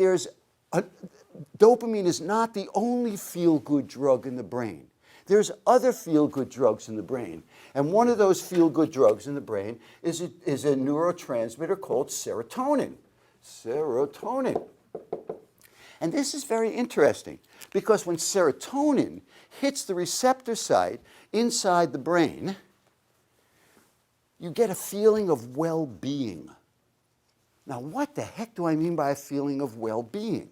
dopamine is not the only feel-good drug in the brain. There's other feel-good drugs in the brain. And one of those feel-good drugs in the brain is a neurotransmitter called serotonin. Serotonin. And this is very interesting because when serotonin hits the receptor site inside the brain, you get a feeling of well-being. Now, what the heck do I mean by a feeling of well-being?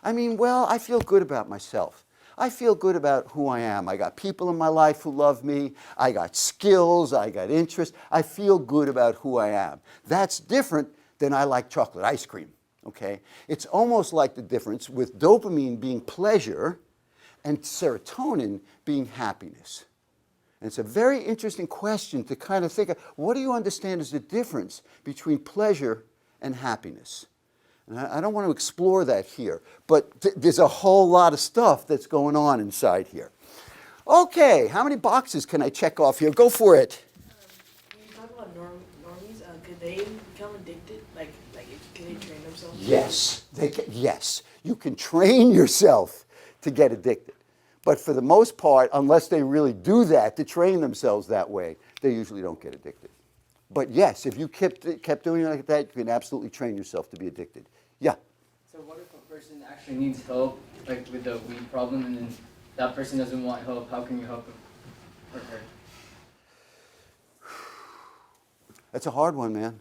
I mean, well, I feel good about myself. I feel good about who I am. I got people in my life who love me. I got skills. I got interests. I feel good about who I am. That's different than I like chocolate ice cream, okay? It's almost like the difference with dopamine being pleasure and serotonin being happiness. And it's a very interesting question to kind of think of, what do you understand is the difference between pleasure and happiness? And I don't want to explore that here, but there's a whole lot of stuff that's going on inside here. Okay, how many boxes can I check off here? Go for it. When you talk about normies, could they become addicted? Can they train themselves? Yes, yes, you can train yourself to get addicted. But for the most part, unless they really do that to train themselves that way, they usually don't get addicted. But yes, if you kept doing it like that, you can absolutely train yourself to be addicted. Yeah. So what if a person actually needs help, like with the weed problem, and then that person doesn't want help, how can you help him or her? That's a hard one, man.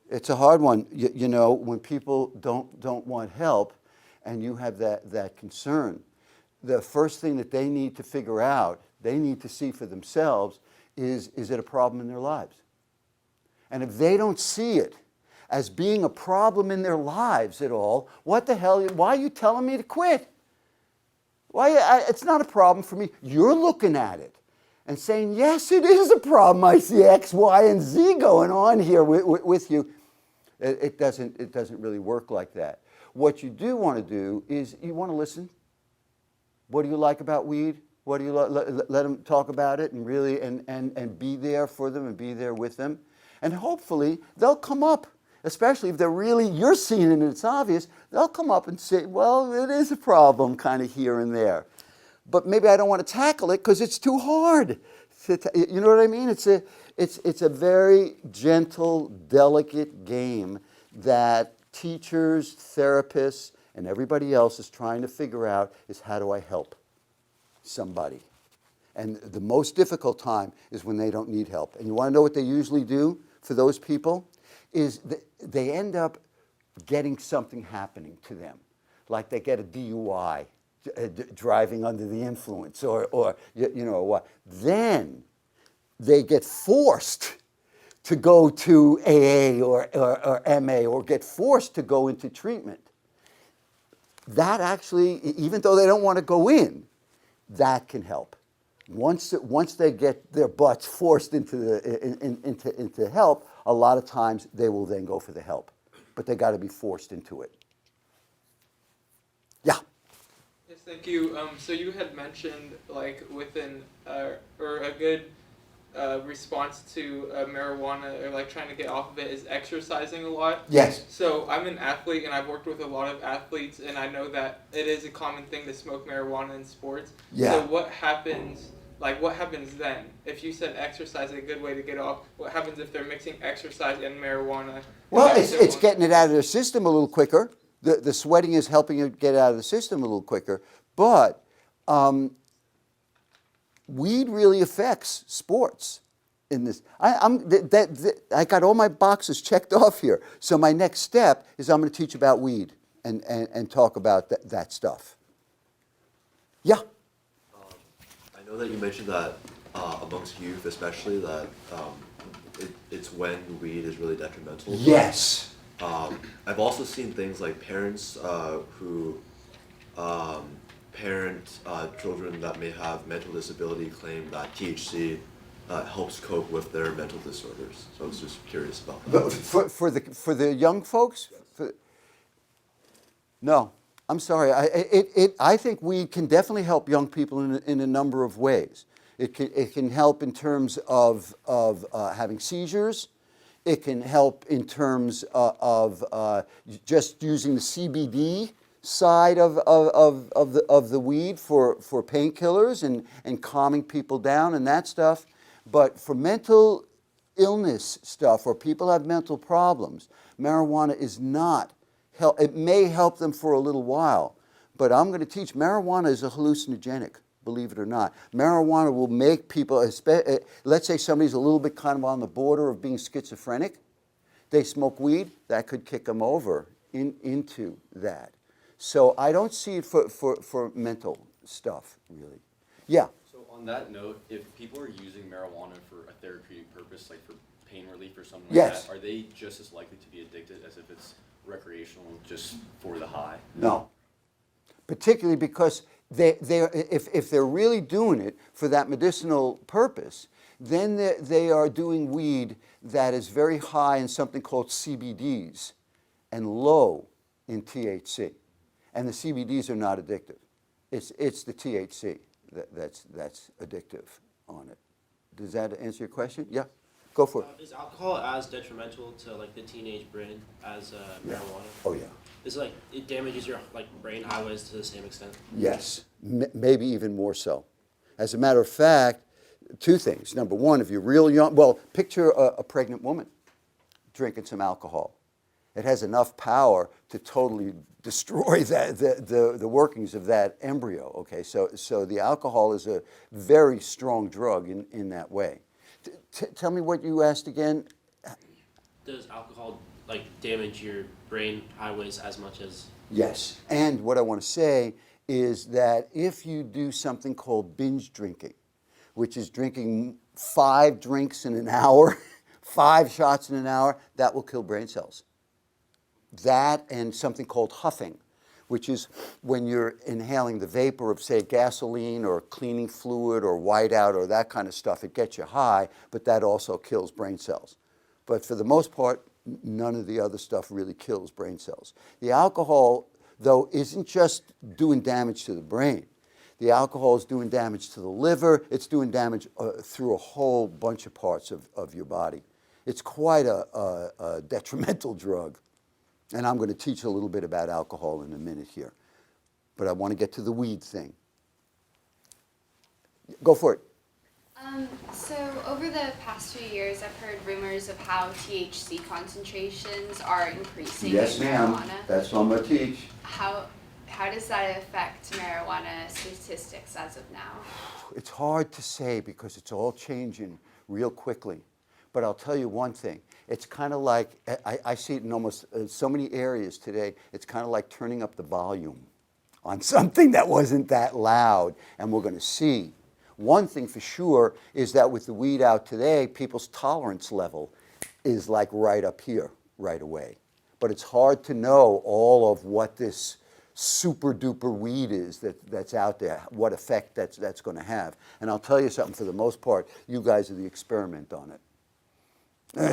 It's a hard one. You know, when people don't want help and you have that concern, the first thing that they need to figure out, they need to see for themselves, is it a problem in their lives? And if they don't see it as being a problem in their lives at all, what the hell, why are you telling me to quit? It's not a problem for me. You're looking at it and saying, yes, it is a problem. I see X, Y, and Z going on here with you. It doesn't really work like that. What you do want to do is you want to listen. What do you like about weed? What do you let them talk about it and really and be there for them and be there with them. And hopefully they'll come up, especially if they're really, you're seeing it and it's obvious, they'll come up and say, well, it is a problem kind of here and there. But maybe I don't want to tackle it because it's too hard. You know what I mean? It's a very gentle, delicate game that teachers, therapists, and everybody else is trying to figure out is how do I help somebody? And the most difficult time is when they don't need help. And you want to know what they usually do for those people? Is they end up getting something happening to them. Like they get a DUI, driving under the influence, or you know what. Then they get forced to go to AA or MA, or get forced to go into treatment. That actually, even though they don't want to go in, that can help. Once they get their butts forced into help, a lot of times they will then go for the help. But they got to be forced into it. Yeah. Yes, thank you. So you had mentioned like within or a good response to marijuana or like trying to get off of it is exercising a lot. Yes. So I'm an athlete and I've worked with a lot of athletes and I know that it is a common thing to smoke marijuana in sports. Yeah. So what happens then? If you said exercise is a good way to get off, what happens if they're mixing exercise and marijuana? Well, it's getting it out of their system a little quicker. The sweating is helping it get out of the system a little quicker. But weed really affects sports in this. I got all my boxes checked off here. So my next step is I'm going to teach about weed and talk about that stuff. Yeah. I know that you mentioned that amongst youth especially that it's when weed is really detrimental. Yes. I've also seen things like parents who parent children that may have mental disability claim that THC helps cope with their mental disorders. So I was just curious about that. For the young folks? No, I'm sorry. I think weed can definitely help young people in a number of ways. It can help in terms of having seizures. It can help in terms of just using the CBD side of the weed for painkillers and calming people down and that stuff. But for mental illness stuff, or people have mental problems, marijuana is not help. It may help them for a little while, but I'm going to teach marijuana is a hallucinogenic. Believe it or not. Marijuana will make people, let's say somebody's a little bit kind of on the border of being schizophrenic. They smoke weed, that could kick them over into that. So I don't see it for mental stuff, really. Yeah. So on that note, if people are using marijuana for a therapeutic purpose, like for pain relief or something like Yes. that, are they just as likely to be addicted as if it's recreational just for the high? No. Particularly because if they're really doing it for that medicinal purpose, then they are doing weed that is very high in something called CBDs and low in THC. And the CBDs are not addictive. It's the THC that's addictive on it. Does that answer your question? Yeah, go for it. Is alcohol as detrimental to like the teenage brain as marijuana? Oh yeah. It's like it damages your like brain highways to the same extent. Yes, maybe even more so. As a matter of fact, two things. Number one, if you're real young, well, picture a pregnant woman drinking some alcohol. It has enough power to totally destroy the workings of that embryo. Okay, so the alcohol is a very strong drug in that way. Tell me what you asked again. Does alcohol like damage your brain highways as much as? Yes, and what I want to say is that if you do something called binge drinking, which is drinking 5 drinks in an hour, 5 shots in an hour, that will kill brain cells. That and something called huffing, which is when you're inhaling the vapor of, say, gasoline or cleaning fluid or whiteout or that kind of stuff. It gets you high, but that also kills brain cells. But for the most part, none of the other stuff really kills brain cells. The alcohol, though, isn't just doing damage to the brain. The alcohol is doing damage to the liver. It's doing damage through a whole bunch of parts of your body. It's quite a detrimental drug. And I'm going to teach a little bit about alcohol in a minute here. But I want to get to the weed thing. Go for it. So over the past few years, I've heard rumors of how THC concentrations are increasing Yes, in ma'am. marijuana. That's what I'm going to teach. How does that affect marijuana statistics as of now? It's hard to say because it's all changing real quickly. But I'll tell you one thing. It's kind of like, I see it in almost so many areas today, it's kind of like turning up the volume on something that wasn't that loud. And we're going to see. One thing for sure is that with the weed out today, people's tolerance level is like right up here right away. But it's hard to know all of what this super duper weed is that's out there, what effect that's going to have. And I'll tell you something, for the most part, you guys are the experiment on it.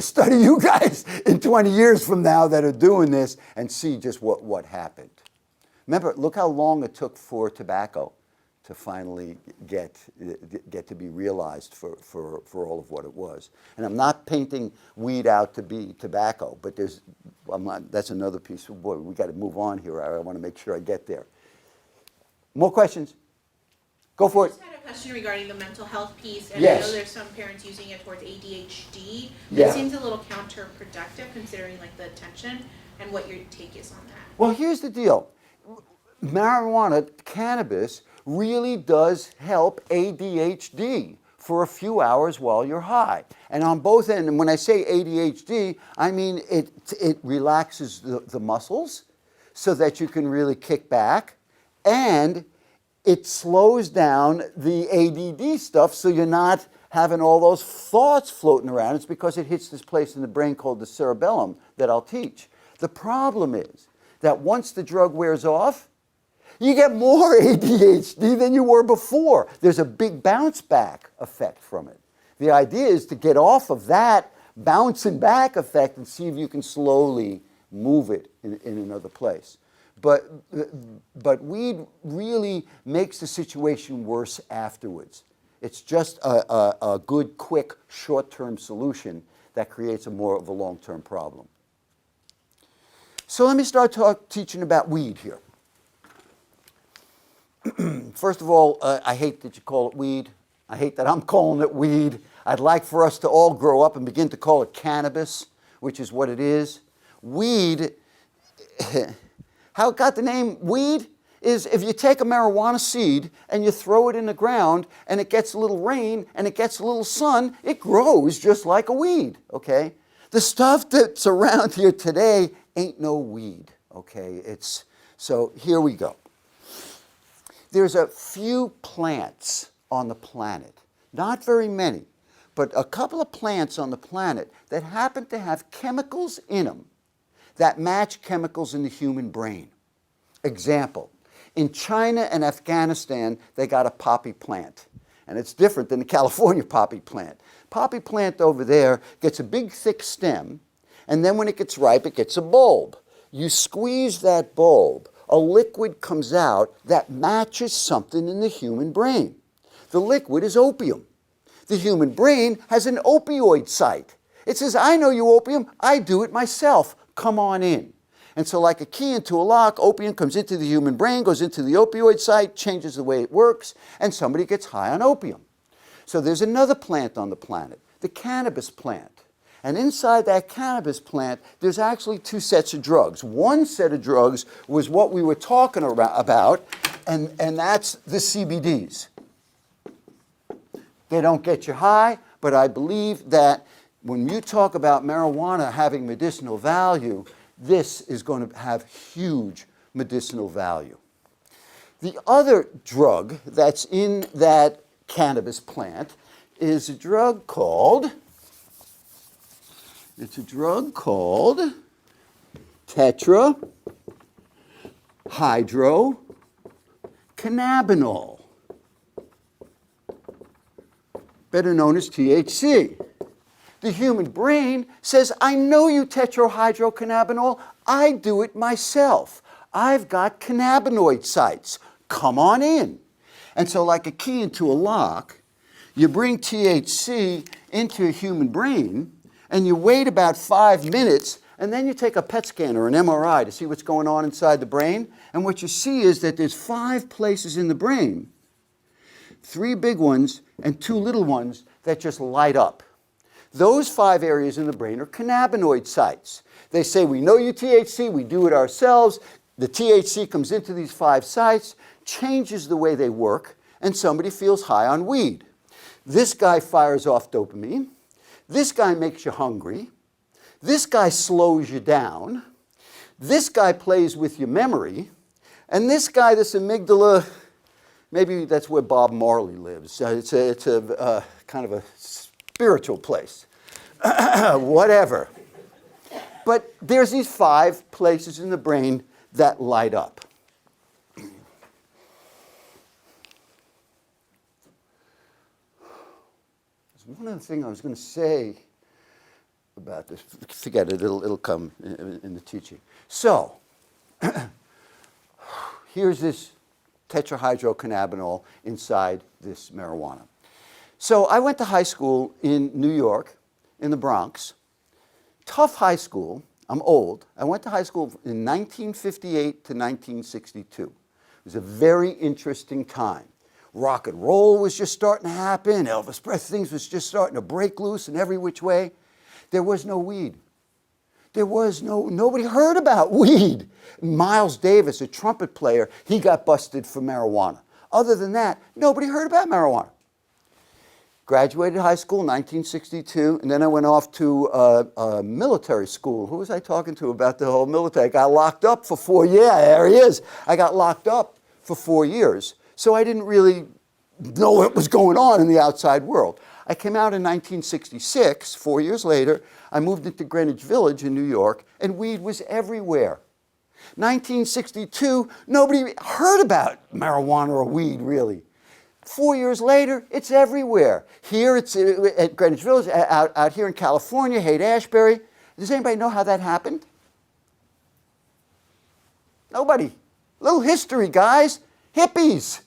Study you guys in 20 years from now that are doing this and see just what happened. Remember, look how long it took for tobacco to finally get to be realized for all of what it was. And I'm not painting weed out to be tobacco, but that's another piece. Boy, we got to move on here. I want to make sure I get there. More questions? Go for I it. just had a question regarding the mental health piece, and Yes. I know there's some parents using it towards ADHD. But Yeah. It seems a little counterproductive considering like the attention and what your take is on that. Well, here's the deal. Marijuana, cannabis, really does help ADHD for a few hours while you're high. And on both ends, and when I say ADHD, I mean it relaxes the muscles so that you can really kick back, and it slows down the ADD stuff so you're not having all those thoughts floating around. It's because it hits this place in the brain called the cerebellum that I'll teach. The problem is that once the drug wears off, you get more ADHD than you were before. There's a big bounce back effect from it. The idea is to get off of that bouncing back effect and see if you can slowly move it in another place. But weed really makes the situation worse afterwards. It's just a good, quick, short-term solution that creates more of a long-term problem. So let me start teaching about weed here. First of all, I hate that you call it weed. I hate that I'm calling it weed. I'd like for us to all grow up and begin to call it cannabis, which is what it is. Weed, how it got the name weed is if you take a marijuana seed and you throw it in the ground and it gets a little rain and it gets a little sun, it grows just like a weed, okay? The stuff that's around here today ain't no weed, okay? So here we go. There's a few plants on the planet, not very many, but a couple of plants on the planet that happen to have chemicals in them that match chemicals in the human brain. Example, in China and Afghanistan, they got a poppy plant, and it's different than the California poppy plant. Poppy plant over there gets a big thick stem, and then when it gets ripe, it gets a bulb. You squeeze that bulb, a liquid comes out that matches something in the human brain. The liquid is opium. The human brain has an opioid site. It says, I know you opium, I do it myself, come on in. And so like a key into a lock, opium comes into the human brain, goes into the opioid site, changes the way it works, and somebody gets high on opium. So there's another plant on the planet, the cannabis plant. And inside that cannabis plant, there's actually two sets of drugs. One set of drugs was what we were talking about, and that's the CBDs. They don't get you high, but I believe that when you talk about marijuana having medicinal value, this is going to have huge medicinal value. The other drug that's in that cannabis plant is a drug called tetrahydrocannabinol, better known as THC. The human brain says, I know you tetrahydrocannabinol, I do it myself. I've got cannabinoid sites. Come on in. And so like a key into a lock, you bring THC into a human brain, and you wait about 5 minutes, and then you take a PET scan or an MRI to see what's going on inside the brain. And what you see is that there's 5 places in the brain, 3 big ones and 2 little ones that just light up. Those 5 areas in the brain are cannabinoid sites. They say, we know you THC, we do it ourselves. The THC comes into these 5 sites, changes the way they work, and somebody feels high on weed. This guy fires off dopamine. This guy makes you hungry. This guy slows you down. This guy plays with your memory. And this guy, this amygdala, maybe that's where Bob Marley lives. It's a kind of a spiritual place. Whatever. But there's these 5 places in the brain that light up. There's one other thing I was going to say about this. Forget it, it'll come in the teaching. So, here's this tetrahydrocannabinol inside this marijuana. So I went to high school in New York, in the Bronx. Tough high school. I'm old. I went to high school in 1958 to 1962. It was a very interesting time. Rock and roll was just starting to happen. Elvis Presley, things was just starting to break loose in every which way. There was no weed. Nobody heard about weed. Miles Davis, a trumpet player, he got busted for marijuana. Other than that, nobody heard about marijuana. Graduated high school in 1962, and then I went off to a military school. Who was I talking to about the whole military? I got locked up for 4 years. Yeah, there he is. I got locked up for 4 years, so I didn't really know what was going on in the outside world. I came out in 1966, 4 years later. I moved into Greenwich Village in New York, and weed was everywhere. 1962, nobody heard about marijuana or weed, really. 4 years later, it's everywhere. Here, it's at Greenwich Village, out here in California, Haight-Ashbury. Does anybody know how that happened? Nobody. Little history, guys. Hippies.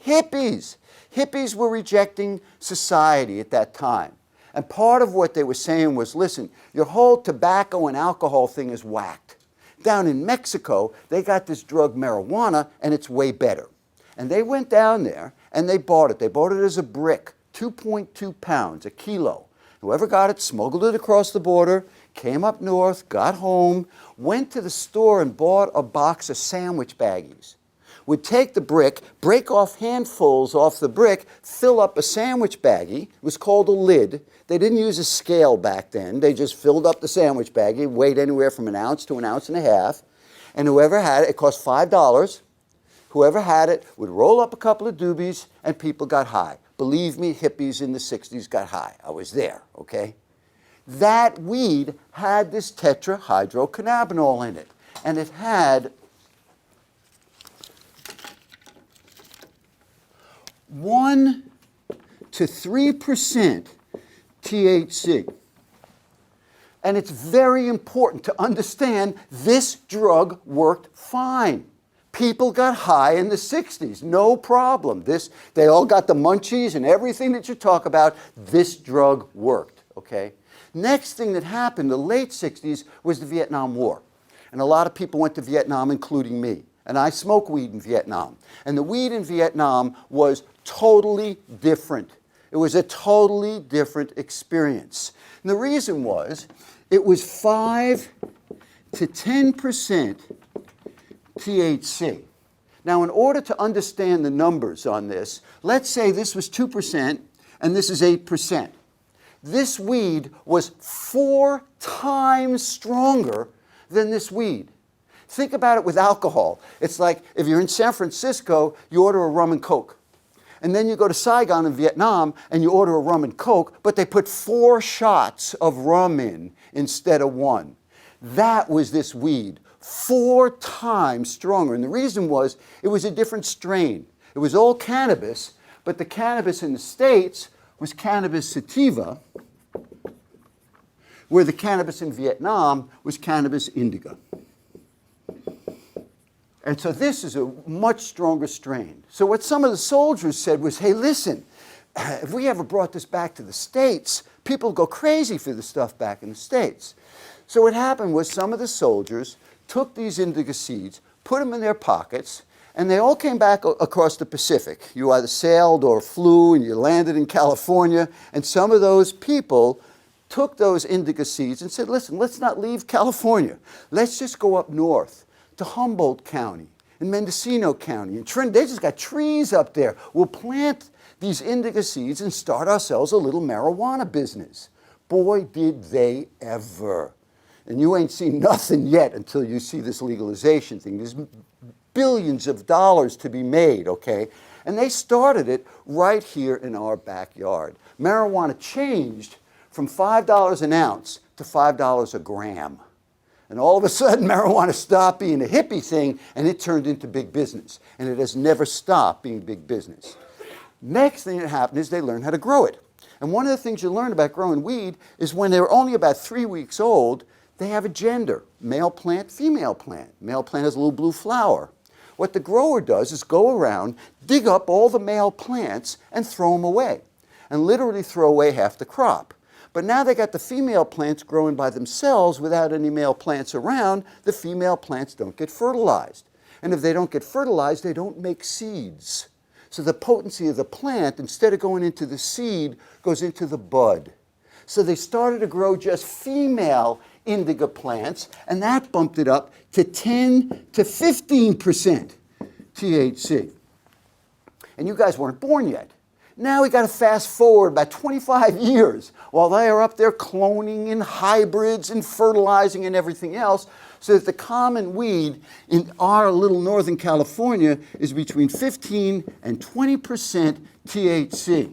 Hippies were rejecting society at that time. And part of what they were saying was, listen, your whole tobacco and alcohol thing is whacked. Down in Mexico, they got this drug marijuana, and it's way better. And they went down there, and they bought it. They bought it as a brick, 2.2 pounds, a kilo. Whoever got it smuggled it across the border, came up north, got home, went to the store and bought a box of sandwich baggies. Would take the brick, break off handfuls off the brick, fill up a sandwich baggie. It was called a lid. They didn't use a scale back then. They just filled up the sandwich baggie, weighed anywhere from 1 ounce to 1.5 ounces. And whoever had it, it cost $5. Whoever had it would roll up a couple of doobies, and people got high. Believe me, hippies in the 60s got high. I was there, okay? That weed had this tetrahydrocannabinol in it, and it had 1 to 3% THC. And it's very important to understand this drug worked fine. People got high in the 60s, no problem. They all got the munchies and everything that you talk about. This drug worked, okay? Next thing that happened, the late 60s, was the Vietnam War. And a lot of people went to Vietnam, including me. And I smoked weed in Vietnam. And the weed in Vietnam was totally different. It was a totally different experience. And the reason was, it was 5 to 10% THC. Now, in order to understand the numbers on this, let's say this was 2% and this is 8%. This weed was 4 times stronger than this weed. Think about it with alcohol. It's like if you're in San Francisco, you order a rum and Coke. And then you go to Saigon in Vietnam and you order a rum and Coke, but they put 4 shots of rum in instead of 1. That was this weed, 4 times stronger. And the reason was, it was a different strain. It was all cannabis, but the cannabis in the States was cannabis sativa, where the cannabis in Vietnam was cannabis indica. And so this is a much stronger strain. So what some of the soldiers said was, hey, listen, if we ever brought this back to the States, people go crazy for the stuff back in the States. So what happened was some of the soldiers took these indica seeds, put them in their pockets, and they all came back across the Pacific. You either sailed or flew and you landed in California, and some of those people took those indica seeds and said, listen, let's not leave California. Let's just go up north to Humboldt County and Mendocino County. And they just got trees up there. We'll plant these indica seeds and start ourselves a little marijuana business. Boy, did they ever. And you ain't seen nothing yet until you see this legalization thing. There's billions of dollars to be made, okay? And they started it right here in our backyard. Marijuana changed from $5 an ounce to $5 a gram. And all of a sudden, marijuana stopped being a hippie thing, and it turned into big business. And it has never stopped being big business. Next thing that happened is they learned how to grow it. And one of the things you learn about growing weed is when they're only about 3 weeks old, they have a gender, male plant, female plant. Male plant has a little blue flower. What the grower does is go around, dig up all the male plants, and throw them away. And literally throw away half the crop. But now they got the female plants growing by themselves without any male plants around. The female plants don't get fertilized. And if they don't get fertilized, they don't make seeds. So the potency of the plant, instead of going into the seed, goes into the bud. So they started to grow just female indica plants, and that bumped it up to 10 to 15% THC. And you guys weren't born yet. Now we got to fast forward about 25 years while they are up there cloning and hybrids and fertilizing and everything else, so that the common weed in our little Northern California is between 15 and 20% THC.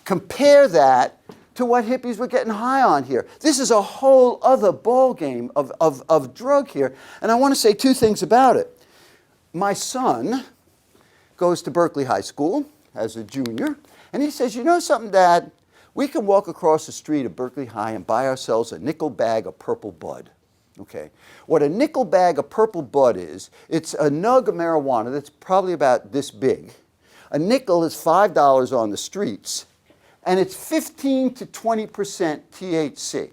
Compare that to what hippies were getting high on here. This is a whole other ballgame of drug here. And I want to say 2 things about it. My son goes to Berkeley High School as a junior. And he says, you know something, Dad? We can walk across the street of Berkeley High and buy ourselves a nickel bag of purple bud. Okay. What a nickel bag of purple bud is, it's a nug of marijuana that's probably about this big. A nickel is $5 on the streets, and it's 15 to 20% THC.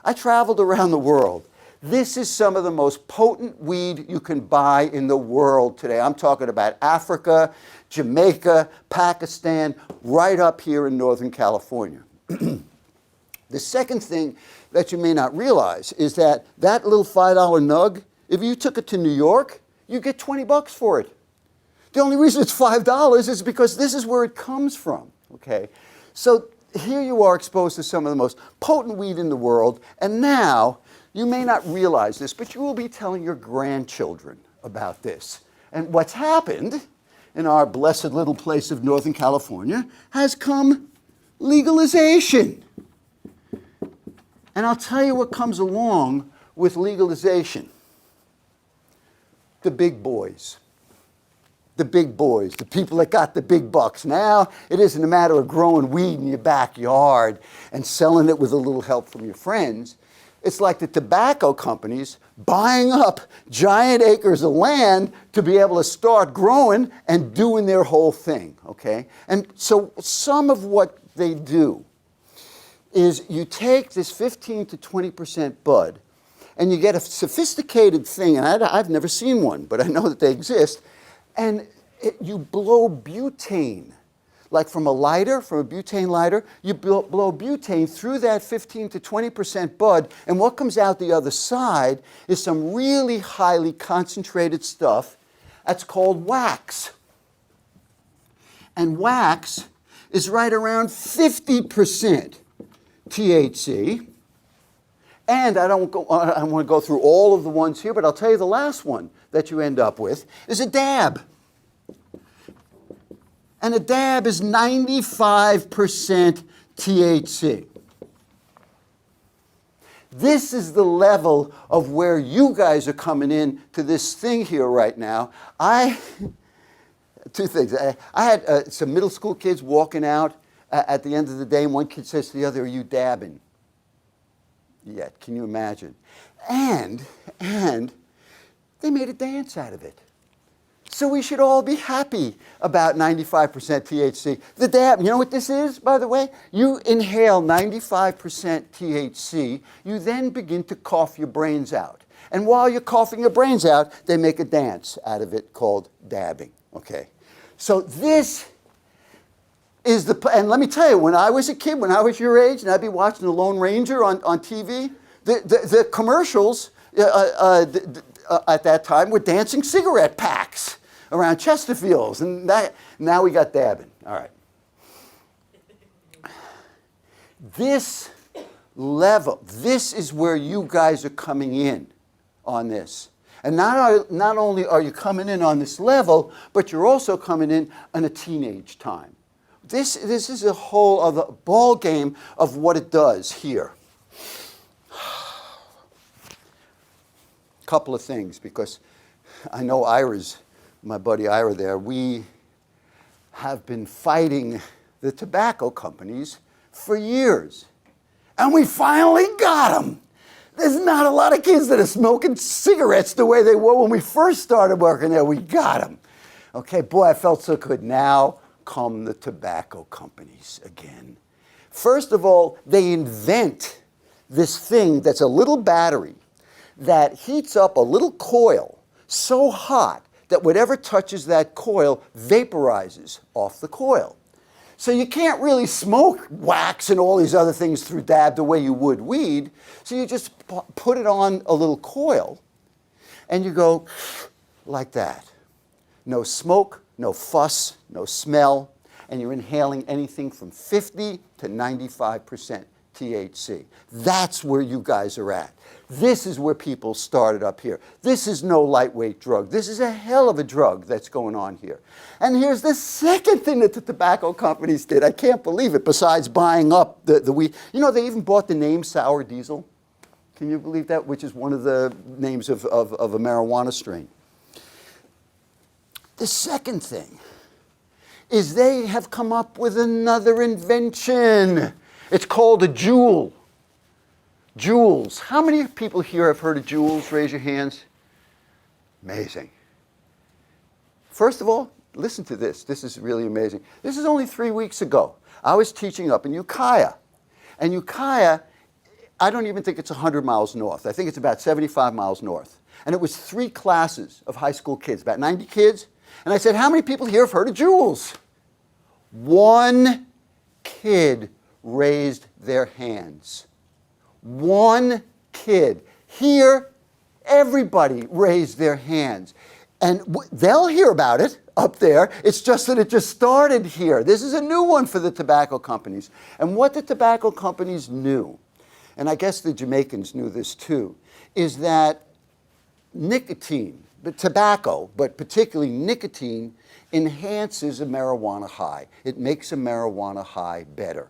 I traveled around the world. This is some of the most potent weed you can buy in the world today. I'm talking about Africa, Jamaica, Pakistan, right up here in Northern California. The second thing that you may not realize is that that little $5 nug, if you took it to New York, you get 20 bucks for it. The only reason it's $5 is because this is where it comes from, okay? So here you are exposed to some of the most potent weed in the world, and now you may not realize this, but you will be telling your grandchildren about this. And what's happened in our blessed little place of Northern California has come legalization. And I'll tell you what comes along with legalization. The big boys. The big boys, the people that got the big bucks. Now, it isn't a matter of growing weed in your backyard and selling it with a little help from your friends. It's like the tobacco companies buying up giant acres of land to be able to start growing and doing their whole thing, okay? And so some of what they do is you take this 15 to 20% bud and you get a sophisticated thing, and I've never seen one, but I know that they exist, and you blow butane, like from a lighter, from a butane lighter, you blow butane through that 15 to 20% bud, and what comes out the other side is some really highly concentrated stuff that's called wax. And wax is right around 50% THC. And I don't want to go through all of the ones here, but I'll tell you the last one that you end up with is a dab. And a dab is 95% THC. This is the level of where you guys are coming in to this thing here right now. Two things. I had some middle school kids walking out at the end of the day, and one kid says to the other, "Are you dabbing?" Yeah, can you imagine? And they made a dance out of it. So we should all be happy about 95% THC. The dab, you know what this is, by the way? You inhale 95% THC, you then begin to cough your brains out. And while you're coughing your brains out, they make a dance out of it called dabbing, okay? So this is the, and let me tell you, when I was a kid, when I was your age, and I'd be watching the Lone Ranger on TV, the commercials at that time were dancing cigarette packs around Chesterfields, and now we got dabbing. All right. This level, this is where you guys are coming in on this. And not only are you coming in on this level, but you're also coming in on a teenage time. This is a whole other ball game of what it does here. Couple of things, because I know my buddy Ira there, we have been fighting the tobacco companies for years. And we finally got them. There's not a lot of kids that are smoking cigarettes the way they were when we first started working there. We got them. Okay, boy, I felt so good. Now come the tobacco companies again. First of all, they invent this thing that's a little battery that heats up a little coil so hot that whatever touches that coil vaporizes off the coil. So you can't really smoke wax and all these other things through dab the way you would weed. So you just put it on a little coil and you go like that. No smoke, no fuss, no smell, and you're inhaling anything from 50 to 95% THC. That's where you guys are at. This is where people started up here. This is no lightweight drug. This is a hell of a drug that's going on here. And here's the second thing that the tobacco companies did. I can't believe it, besides buying up the weed. You know, they even bought the name Sour Diesel. Can you believe that? Which is one of the names of a marijuana strain. The second thing is they have come up with another invention. It's called a Juul. Juuls. How many people here have heard of Juuls? Raise your hands. Amazing. First of all, listen to this. This is really amazing. This is only 3 weeks ago. I was teaching up in Ukiah. And Ukiah, I don't even think it's 100 miles north. I think it's about 75 miles north. And it was 3 classes of high school kids, about 90 kids. And I said, how many people here have heard of Juuls? 1 kid raised their hands. 1 kid. Here, everybody raised their hands. And they'll hear about it up there. It's just that it just started here. This is a new one for the tobacco companies. And what the tobacco companies knew, and I guess the Jamaicans knew this too, is that nicotine, but tobacco, but particularly nicotine, enhances a marijuana high. It makes a marijuana high better.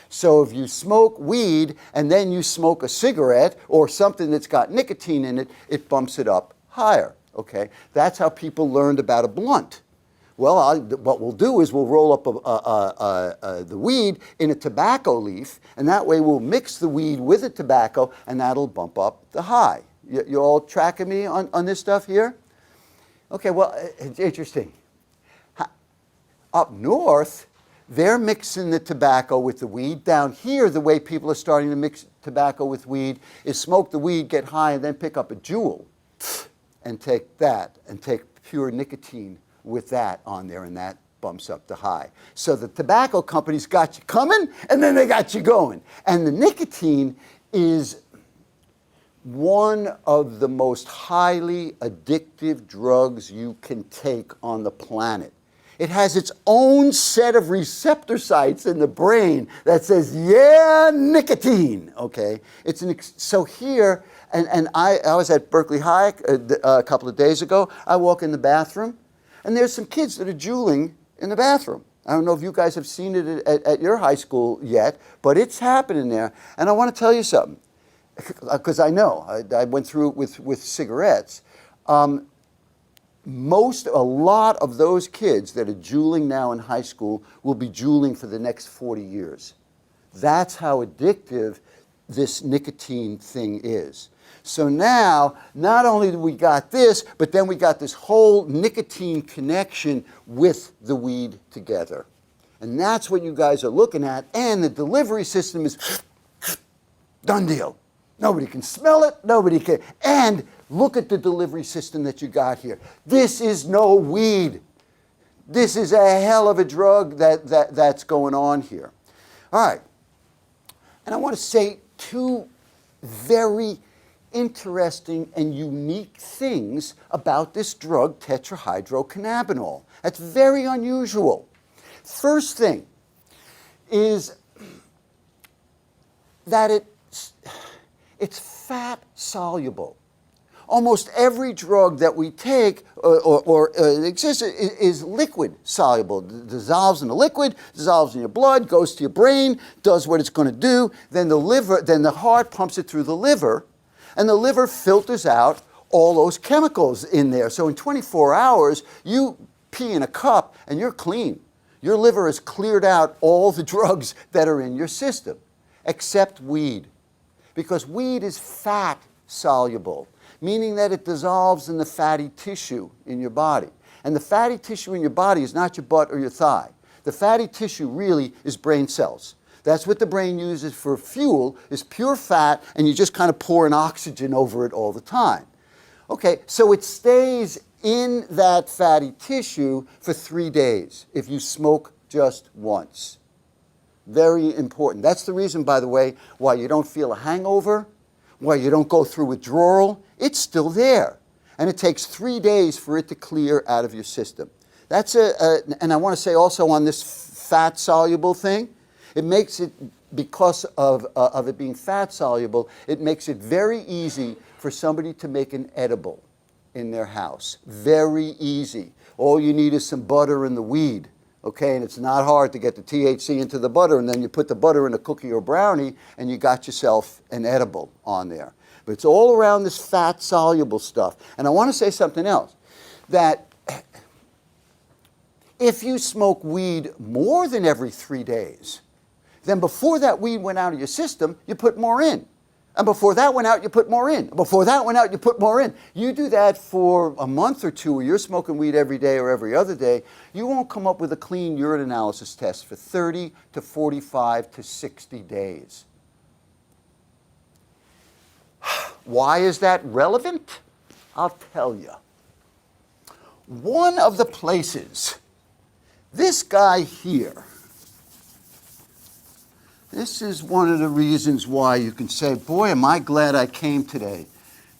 So if you smoke weed and then you smoke a cigarette or something that's got nicotine in it, it bumps it up higher, okay? That's how people learned about a blunt. Well, what we'll do is we'll roll up the weed in a tobacco leaf, and that way we'll mix the weed with the tobacco, and that'll bump up the high. You all tracking me on this stuff here? Okay, well, it's interesting. Up north, they're mixing the tobacco with the weed. Down here, the way people are starting to mix tobacco with weed is smoke the weed, get high, and then pick up a Juul and take that and take pure nicotine with that on there, and that bumps up the high. So the tobacco companies got you coming, and then they got you going. And the nicotine is one of the most highly addictive drugs you can take on the planet. It has its own set of receptor sites in the brain that says, yeah, nicotine, okay? So here, and I was at Berkeley High a couple of days ago. I walk in the bathroom, and there's some kids that are juuling in the bathroom. I don't know if you guys have seen it at your high school yet, but it's happening there. And I want to tell you something, because I know, I went through it with cigarettes. A lot of those kids that are juuling now in high school will be juuling for the next 40 years. That's how addictive this nicotine thing is. So now, not only do we got this, but then we got this whole nicotine connection with the weed together. And that's what you guys are looking at, and the delivery system is done deal. Nobody can smell it, nobody can, and look at the delivery system that you got here. This is no weed. This is a hell of a drug that's going on here. All right. And I want to say two very interesting and unique things about this drug, tetrahydrocannabinol. That's very unusual. First thing is that it's fat soluble. Almost every drug that we take or exists is liquid soluble. It dissolves in the liquid, dissolves in your blood, goes to your brain, does what it's going to do. Then the heart pumps it through the liver, and the liver filters out all those chemicals in there. So in 24 hours, you pee in a cup and you're clean. Your liver has cleared out all the drugs that are in your system, except weed. Because weed is fat soluble, meaning that it dissolves in the fatty tissue in your body. And the fatty tissue in your body is not your butt or your thigh. The fatty tissue really is brain cells. That's what the brain uses for fuel, is pure fat, and you just kind of pour an oxygen over it all the time. Okay, so it stays in that fatty tissue for 3 days if you smoke just once. Very important. That's the reason, by the way, why you don't feel a hangover, why you don't go through withdrawal. It's still there. And it takes 3 days for it to clear out of your system. That's and I want to say also on this fat-soluble thing, it makes it, because of it being fat-soluble, it makes it very easy for somebody to make an edible in their house. Very easy. All you need is some butter and the weed. Okay, and it's not hard to get the THC into the butter, and then you put the butter in a cookie or brownie, and you got yourself an edible on there. But it's all around this fat-soluble stuff. And I want to say something else, that if you smoke weed more than every 3 days, then before that weed went out of your system, you put more in. And before that went out, you put more in. Before that went out, you put more in. You do that for a month or two, where you're smoking weed every day or every other day, you won't come up with a clean urine analysis test for 30 to 45 to 60 days. Why is that relevant? I'll tell you. One of the places, this guy here, this is one of the reasons why you can say, boy, am I glad I came today.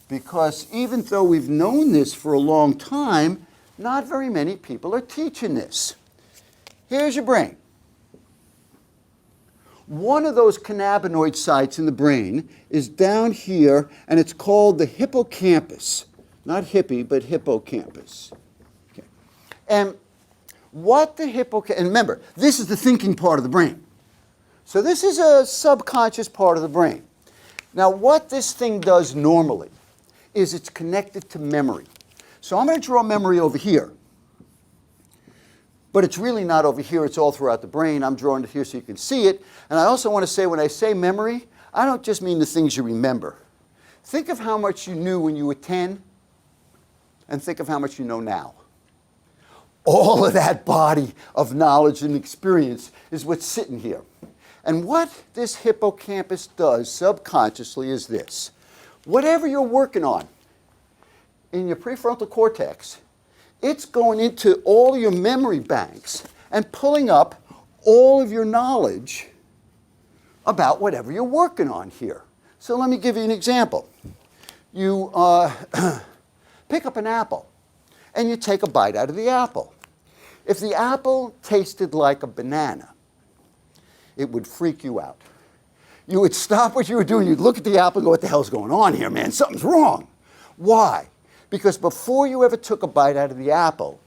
Because even though we've known this for a long time, not very many people are teaching this. Here's your brain. One of those cannabinoid sites in the brain is down here, and it's called the hippocampus. Not hippie, but hippocampus. Okay. And what the hippocampus, and remember, this is the thinking part of the brain. So this is a subconscious part of the brain. Now what this thing does normally is it's connected to memory. So I'm going to draw memory over here. But it's really not over here, it's all throughout the brain. I'm drawing it here so you can see it. And I also want to say, when I say memory, I don't just mean the things you remember. Think of how much you knew when you were 10, and think of how much you know now. All of that body of knowledge and experience is what's sitting here. And what this hippocampus does subconsciously is this. Whatever you're working on in your prefrontal cortex, it's going into all your memory banks, and pulling up all of your knowledge about whatever you're working on here. So let me give you an example. You pick up an apple and you take a bite out of the apple. If the apple tasted like a banana, it would freak you out. You would stop what you were doing, you'd look at the apple and go, what the hell's going on here, man? Something's wrong. Why? Because before you ever took a bite out of the apple,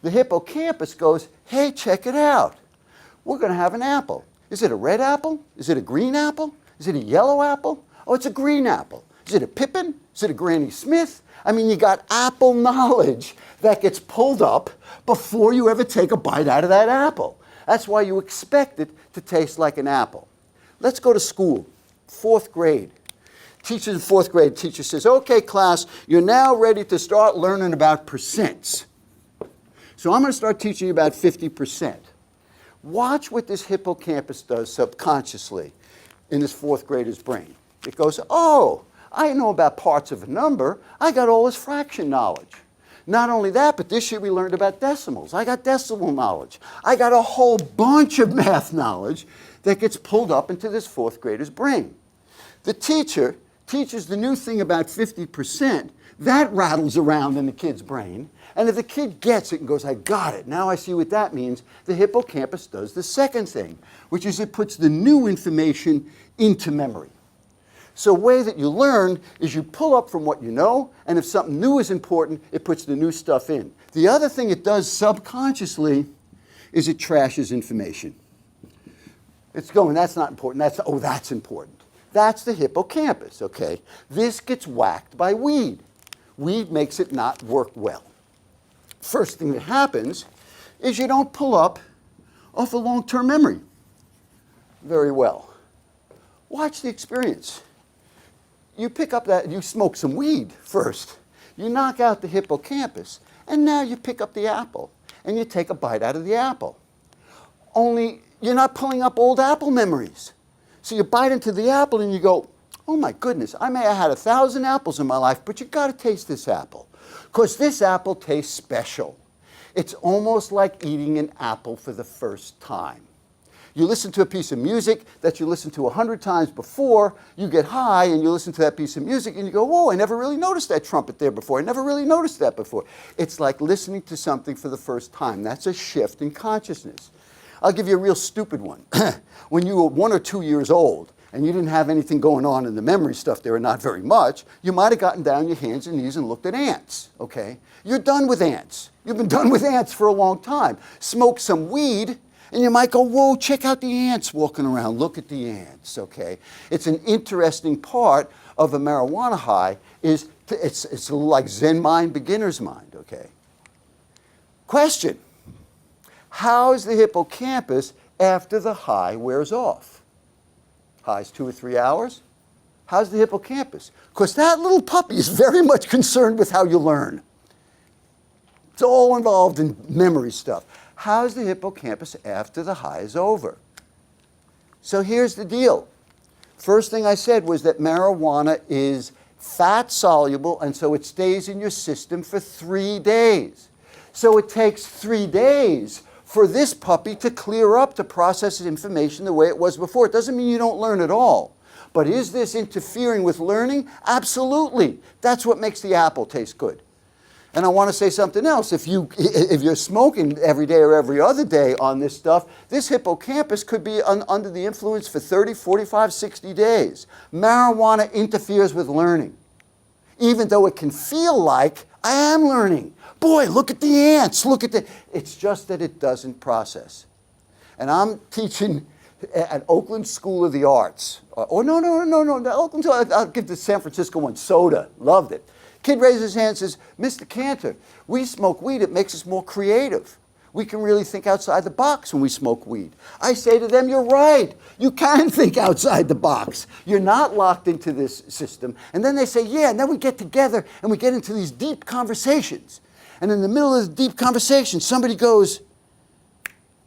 the hippocampus goes, hey, check it out. We're going to have an apple. Is it a red apple? Is it a green apple? Is it a yellow apple? Oh, it's a green apple. Is it a Pippin? Is it a Granny Smith? I mean, you got apple knowledge that gets pulled up before you ever take a bite out of that apple. That's why you expect it to taste like an apple. Let's go to school, 4th grade. Teacher in 4th grade, teacher says, okay, class, you're now ready to start learning about percents. So I'm going to start teaching you about 50%. Watch what this hippocampus does subconsciously in this 4th grader's brain. It goes, oh, I know about parts of a number. I got all this fraction knowledge. Not only that, but this year we learned about decimals. I got decimal knowledge. I got a whole bunch of math knowledge that gets pulled up into this 4th grader's brain. The teacher teaches the new thing about 50%. That rattles around in the kid's brain. And if the kid gets it and goes, I got it, now I see what that means, the hippocampus does the second thing, which is it puts the new information into memory. So the way that you learn is you pull up from what you know, and if something new is important, it puts the new stuff in. The other thing it does subconsciously is it trashes information. It's going, that's not important, that's important. That's the hippocampus, okay? This gets whacked by weed. Weed makes it not work well. First thing that happens is you don't pull up off a long-term memory very well. Watch the experience. You pick up that, you smoke some weed first. You knock out the hippocampus, and now you pick up the apple, and you take a bite out of the apple. Only you're not pulling up old apple memories. So you bite into the apple and you go, oh my goodness, I may have had 1,000 apples in my life, but you got to taste this apple. Because this apple tastes special. It's almost like eating an apple for the first time. You listen to a piece of music that you listened to 100 times before, you get high and you listen to that piece of music and you go, whoa, I never really noticed that trumpet there before. I never really noticed that before. It's like listening to something for the first time. That's a shift in consciousness. I'll give you a real stupid one. When you were 1 or 2 years old and you didn't have anything going on in the memory stuff there, or not very much, you might have gotten down your hands and knees and looked at ants, okay? You're done with ants. You've been done with ants for a long time. Smoke some weed, and you might go, whoa, check out the ants walking around. Look at the ants, okay? It's an interesting part of a marijuana high. It's like Zen mind, beginner's mind, okay? Question. How is the hippocampus after the high wears off? High's 2 or 3 hours. How's the hippocampus? Because that little puppy is very much concerned with how you learn. It's all involved in memory stuff. How's the hippocampus after the high is over? So here's the deal. First thing I said was that marijuana is fat soluble, and so it stays in your system for 3 days. So it takes 3 days for this puppy to clear up, to process information the way it was before. It doesn't mean you don't learn at all. But is this interfering with learning? Absolutely. That's what makes the apple taste good. And I want to say something else. If you're smoking every day or every other day on this stuff, this hippocampus could be under the influence for 30, 45, 60 days. Marijuana interferes with learning. Even though it can feel like, I am learning. Boy, look at the ants, look at the... It's just that it doesn't process. And I'm teaching at Oakland School of the Arts. The Oakland, I'll give the San Francisco one, soda, loved it. Kid raises his hand and says, Mr. Cantor, we smoke weed, it makes us more creative. We can really think outside the box when we smoke weed. I say to them, you're right. You can think outside the box. You're not locked into this system. And then they say, yeah, and then we get together and we get into these deep conversations. And in the middle of the deep conversation, somebody goes,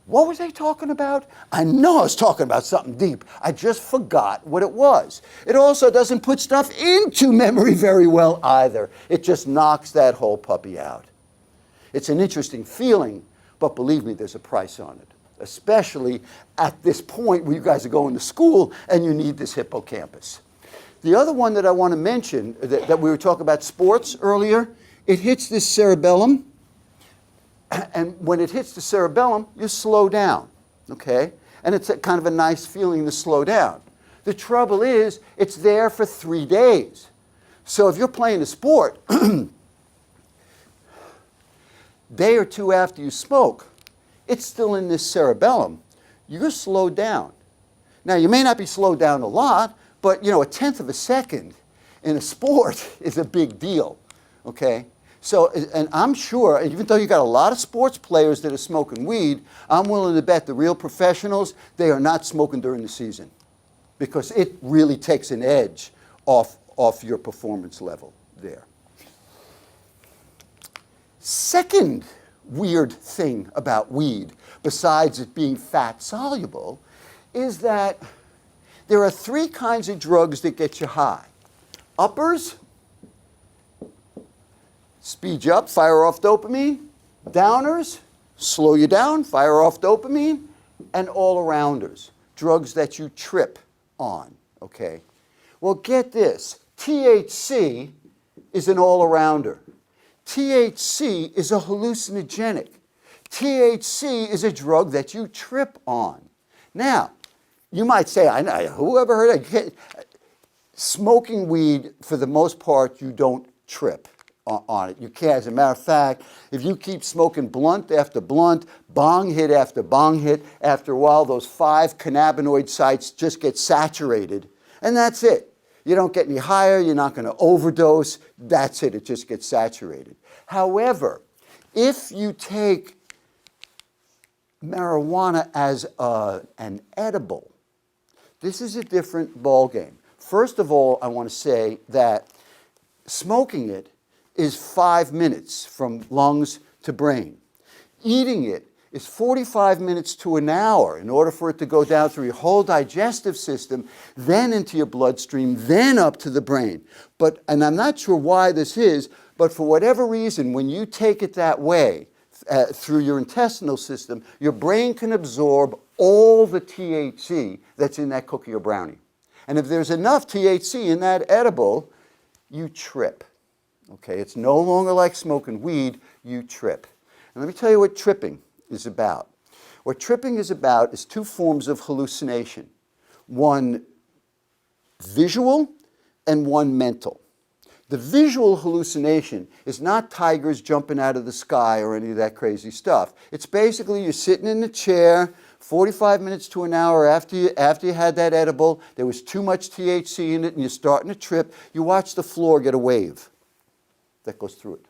what was I talking about? I know I was talking about something deep. I just forgot what it was. It also doesn't put stuff into memory very well either. It just knocks that whole puppy out. It's an interesting feeling, but believe me, there's a price on it, especially at this point where you guys are going to school and you need this hippocampus. The other one that I want to mention, that we were talking about sports earlier, it hits this cerebellum, and when it hits the cerebellum, you slow down, okay? And it's kind of a nice feeling to slow down. The trouble is, it's there for 3 days. So if you're playing a sport, day or two after you smoke, it's still in this cerebellum. You're slowed down. Now, you may not be slowed down a lot, but, you know, a tenth of a second in a sport is a big deal, okay? So, and I'm sure, even though you got a lot of sports players that are smoking weed, I'm willing to bet the real professionals, they are not smoking during the season because it really takes an edge off your performance level there. Second weird thing about weed, besides it being fat soluble, is that there are 3 kinds of drugs that get you high. Uppers, speed you up, fire off dopamine. Downers, slow you down, fire off dopamine. And all-arounders, drugs that you trip on, okay? Well, get this. THC is an all-arounder. THC is a hallucinogenic. THC is a drug that you trip on. Now, you might say, I know, who ever heard of it? Smoking weed, for the most part, you don't trip on it. You can't. As a matter of fact, if you keep smoking blunt after blunt, bong hit after bong hit, after a while, those 5 cannabinoid sites just get saturated, and that's it. You don't get any higher, you're not going to overdose, that's it, it just gets saturated. However, if you take marijuana as an edible, this is a different ballgame. First of all, I want to say that smoking it is 5 minutes from lungs to brain. Eating it is 45 minutes to an hour in order for it to go down through your whole digestive system, then into your bloodstream, then up to the brain. And I'm not sure why this is, but for whatever reason, when you take it that way, through your intestinal system, your brain can absorb all the THC that's in that cookie or brownie. And if there's enough THC in that edible, you trip. Okay, it's no longer like smoking weed, you trip. And let me tell you what tripping is about. What tripping is about is 2 forms of hallucination. One visual and one mental. The visual hallucination is not tigers jumping out of the sky or any of that crazy stuff. It's basically you're sitting in the chair, 45 minutes to an hour after you had that edible, there was too much THC in it and you're starting to trip, you watch the floor get a wave that goes through it.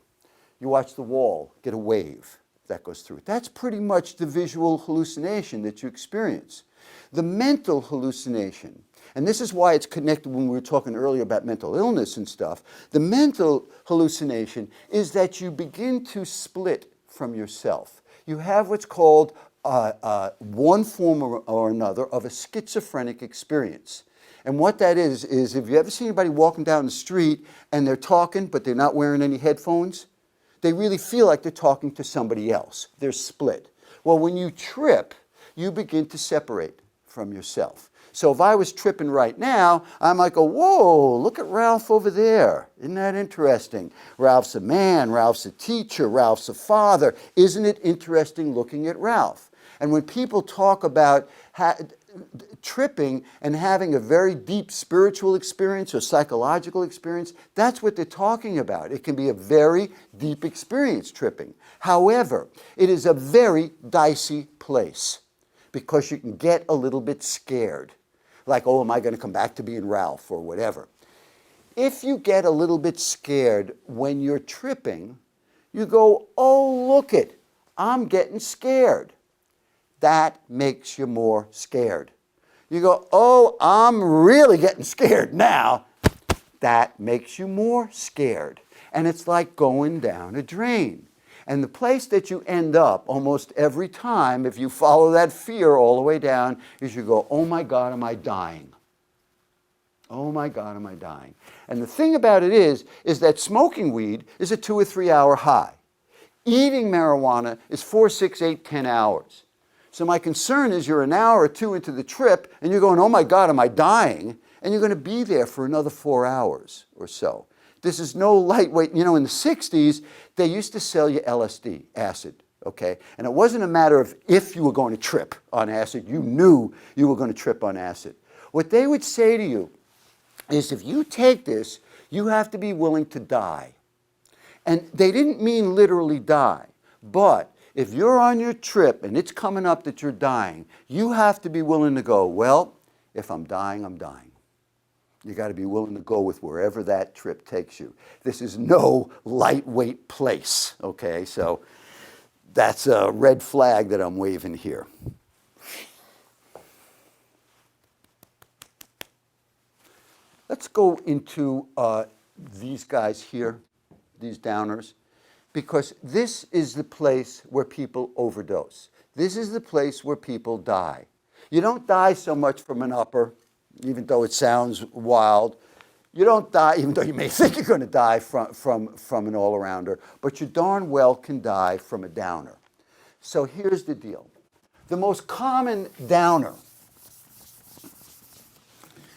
You watch the wall get a wave that goes through it. That's pretty much the visual hallucination that you experience. The mental hallucination, and this is why it's connected when we were talking earlier about mental illness and stuff, the mental hallucination is that you begin to split from yourself. You have what's called one form or another of a schizophrenic experience. And what that is if you ever see anybody walking down the street and they're talking but they're not wearing any headphones, they really feel like they're talking to somebody else. They're split. Well, when you trip, you begin to separate from yourself. So if I was tripping right now, I might go, whoa, look at Ralph over there. Isn't that interesting? Ralph's a man, Ralph's a teacher, Ralph's a father. Isn't it interesting looking at Ralph? And when people talk about tripping and having a very deep spiritual experience or psychological experience, that's what they're talking about. It can be a very deep experience, tripping. However, it is a very dicey place because you can get a little bit scared. Like, oh, am I going to come back to being Ralph or whatever? If you get a little bit scared when you're tripping, you go, oh, look it, I'm getting scared. That makes you more scared. You go, oh, I'm really getting scared now. That makes you more scared. And it's like going down a drain. And the place that you end up almost every time, if you follow that fear all the way down, is you go, oh my God, am I dying? Oh my God, am I dying? And the thing about it is that smoking weed is a 2 or 3 hour high. Eating marijuana is 4, 6, 8, 10 hours. So my concern is you're an hour or two into the trip and you're going, oh my God, am I dying? And you're going to be there for another 4 hours or so. This is no lightweight. You know, in the 60s, they used to sell you LSD, acid, okay? And it wasn't a matter of if you were going to trip on acid. You knew you were going to trip on acid. What they would say to you is if you take this, you have to be willing to die. And they didn't mean literally die, but if you're on your trip and it's coming up that you're dying, you have to be willing to go, well, if I'm dying, I'm dying. You got to be willing to go with wherever that trip takes you. This is no lightweight place, okay? So that's a red flag that I'm waving here. Let's go into these guys here, these downers, because this is the place where people overdose. This is the place where people die. You don't die so much from an upper, even though it sounds wild. You don't die, even though you may think you're going to die from an all-arounder, but you darn well can die from a downer. So here's the deal. The most common downer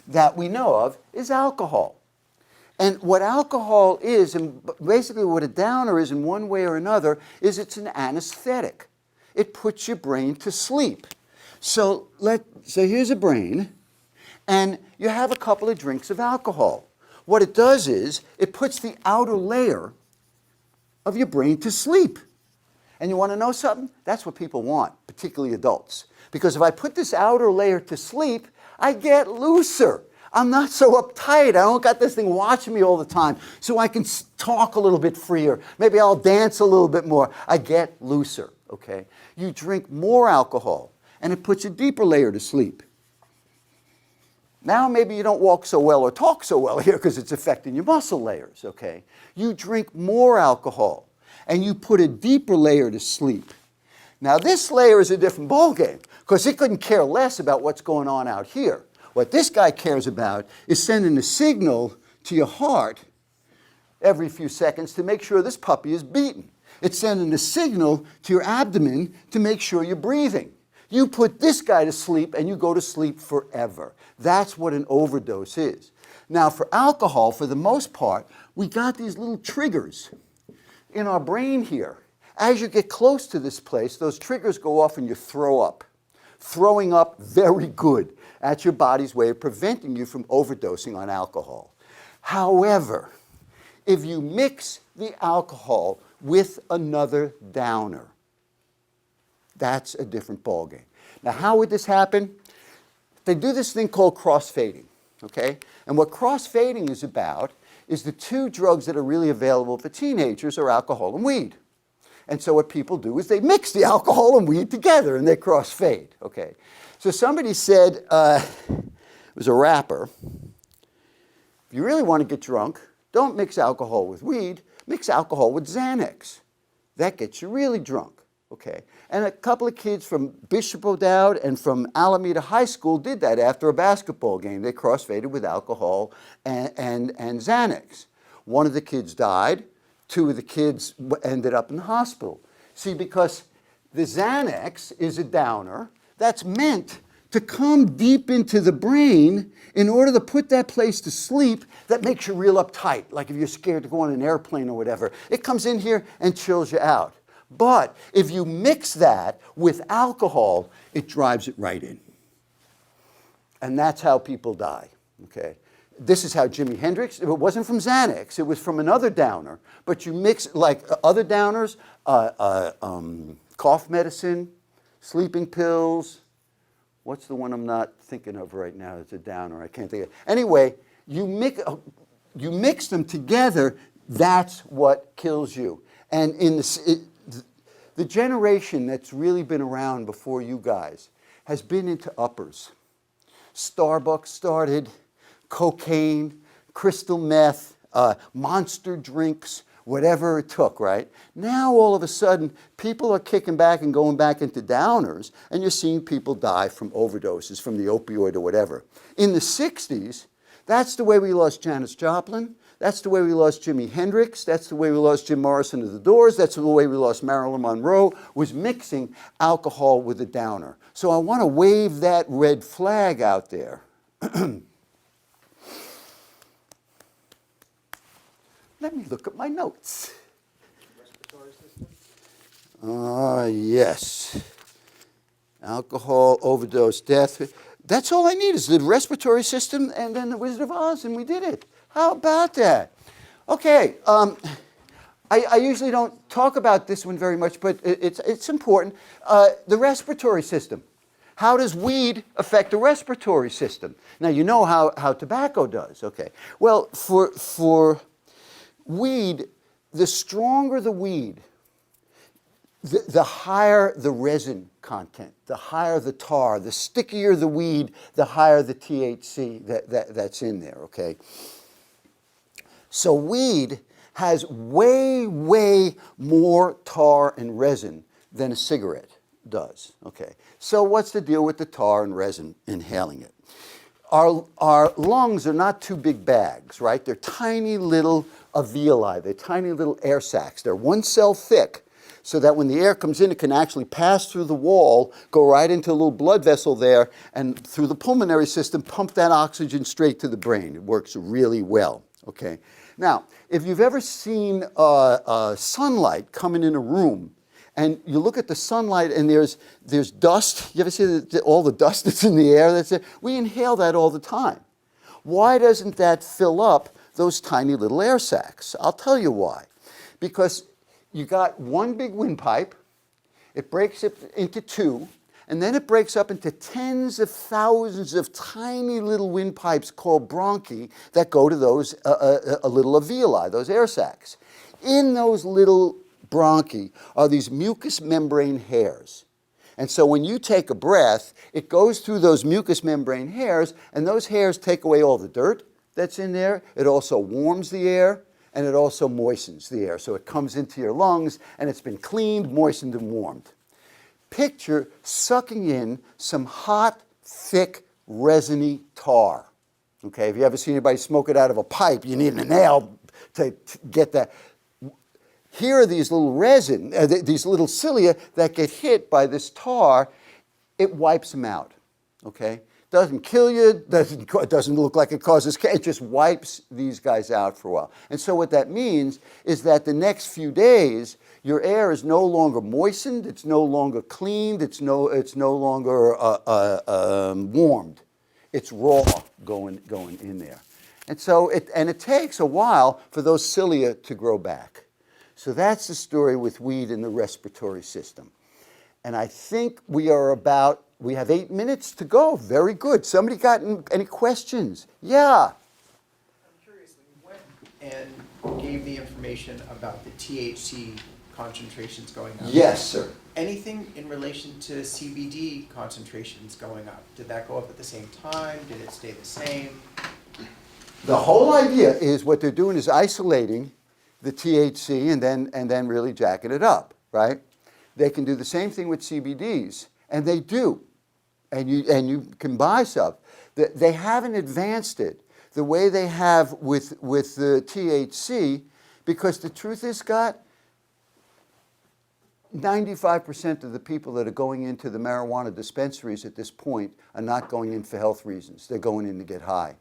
that we know of is alcohol. And what alcohol is, and basically what a downer is in one way or another, is it's an anesthetic. It puts your brain to sleep. So here's a brain, and you have a couple of drinks of alcohol. What it does is it puts the outer layer of your brain to sleep. And you want to know something? That's what people want, particularly adults. Because if I put this outer layer to sleep, I get looser. I'm not so uptight. I don't got this thing watching me all the time. So I can talk a little bit freer. Maybe I'll dance a little bit more. I get looser, okay? You drink more alcohol, and it puts a deeper layer to sleep. Now maybe you don't walk so well or talk so well here because it's affecting your muscle layers, okay? You drink more alcohol, and you put a deeper layer to sleep. Now this layer is a different ballgame because it couldn't care less about what's going on out here. What this guy cares about is sending a signal to your heart every few seconds to make sure this puppy is beaten. It's sending a signal to your abdomen to make sure you're breathing. You put this guy to sleep and you go to sleep forever. That's what an overdose is. Now for alcohol, for the most part, we got these little triggers in our brain here. As you get close to this place, those triggers go off and you throw up. Throwing up, very good. That's your body's way of preventing you from overdosing on alcohol. However, if you mix the alcohol with another downer, that's a different ballgame. Now, how would this happen? They do this thing called crossfading, okay? And what crossfading is about is the two drugs that are really available for teenagers are alcohol and weed. And so what people do is they mix the alcohol and weed together and they crossfade, okay? So somebody said, it was a rapper, if you really want to get drunk, don't mix alcohol with weed, mix alcohol with Xanax. That gets you really drunk, okay? And a couple of kids from Bishop O'Dowd and from Alameda High School did that after a basketball game. They crossfaded with alcohol and Xanax. One of the kids died. 2 of the kids ended up in the hospital. See, because the Xanax is a downer that's meant to come deep into the brain in order to put that place to sleep that makes you real uptight, like if you're scared to go on an airplane or whatever. It comes in here and chills you out. But if you mix that with alcohol, it drives it right in. And that's how people die, okay? This is how Jimi Hendrix, it wasn't from Xanax, it was from another downer. But you mix, like other downers, cough medicine, sleeping pills. What's the one I'm not thinking of right now? It's a downer, I can't think of it. Anyway, you mix them together, that's what kills you. And in the generation that's really been around before you guys has been into uppers. Starbucks started, cocaine, crystal meth, monster drinks, whatever it took, right? Now, all of a sudden, people are kicking back and going back into downers, and you're seeing people die from overdoses, from the opioid or whatever. In the 60s, that's the way we lost Janis Joplin. That's the way we lost Jimi Hendrix. That's the way we lost Jim Morrison of the Doors. That's the way we lost Marilyn Monroe, was mixing alcohol with a downer. So I want to wave that red flag out there. Let me look at my notes. Yes. Alcohol, overdose, death. That's all I need is the respiratory system and then the Wizard of Oz, and we did it. How about that? Okay, I usually don't talk about this one very much, but it's important. The respiratory system. How does weed affect the respiratory system? Now, you know how tobacco does, okay. Well, for weed, the stronger the weed, the higher the resin content, the higher the tar, the stickier the weed, the higher the THC that's in there, okay? So weed has way, way more tar and resin than a cigarette does, okay? So what's the deal with the tar and resin, inhaling it? Our lungs are not two big bags, right? They're tiny little alveoli, they're tiny little air sacs. They're one cell thick, so that when the air comes in, it can actually pass through the wall, go right into a little blood vessel there, and through the pulmonary system, pump that oxygen straight to the brain. It works really well, okay? Now, if you've ever seen sunlight coming in a room, and you look at the sunlight and there's dust, you ever see all the dust that's in the air? We inhale that all the time. Why doesn't that fill up those tiny little air sacs? I'll tell you why. Because you got one big windpipe, it breaks it into two, and then it breaks up into tens of thousands of tiny little windpipes called bronchi that go to those little alveoli, those air sacs. In those little bronchi are these mucous membrane hairs. And so when you take a breath, it goes through those mucous membrane hairs, and those hairs take away all the dirt that's in there. It also warms the air, and it also moistens the air. So it comes into your lungs, and it's been cleaned, moistened, and warmed. Picture sucking in some hot, thick, resiny tar. Okay, if you ever seen anybody smoke it out of a pipe, you need a nail to get that. Here are these little resin, these little cilia that get hit by this tar. It wipes them out, okay? Doesn't kill you, it doesn't look like it causes cancer, it just wipes these guys out for a while. And so what that means is that the next few days, your air is no longer moistened, it's no longer cleaned, it's no longer warmed. It's raw going in there. And so it takes a while for those cilia to grow back. So that's the story with weed in the respiratory system. And I think we have 8 minutes to go. Very good. Somebody got any questions? Yeah. I'm curious, when and gave the information about the THC concentrations going up. Yes, sir. Anything in relation to CBD concentrations going up? Did that go up at the same time? Did it stay the same? The whole idea is what they're doing is isolating the THC and then really jacking it up, right? They can do the same thing with CBDs, and they do. And you can buy stuff. They haven't advanced it the way they have with the THC, because the truth is, Scott, 95% of the people that are going into the marijuana dispensaries at this point are not going in for health reasons. They're going in to get high.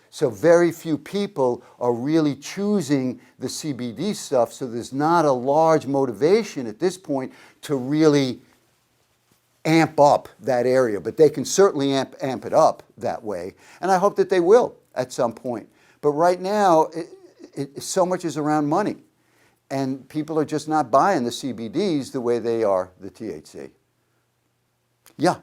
So very few people are really choosing the CBD stuff, so there's not a large motivation at this point to really amp up that area. But they can certainly amp it up that way, and I hope that they will at some point. But right now, so much is around money, and people are just not buying the CBDs the way they are the THC. Yeah.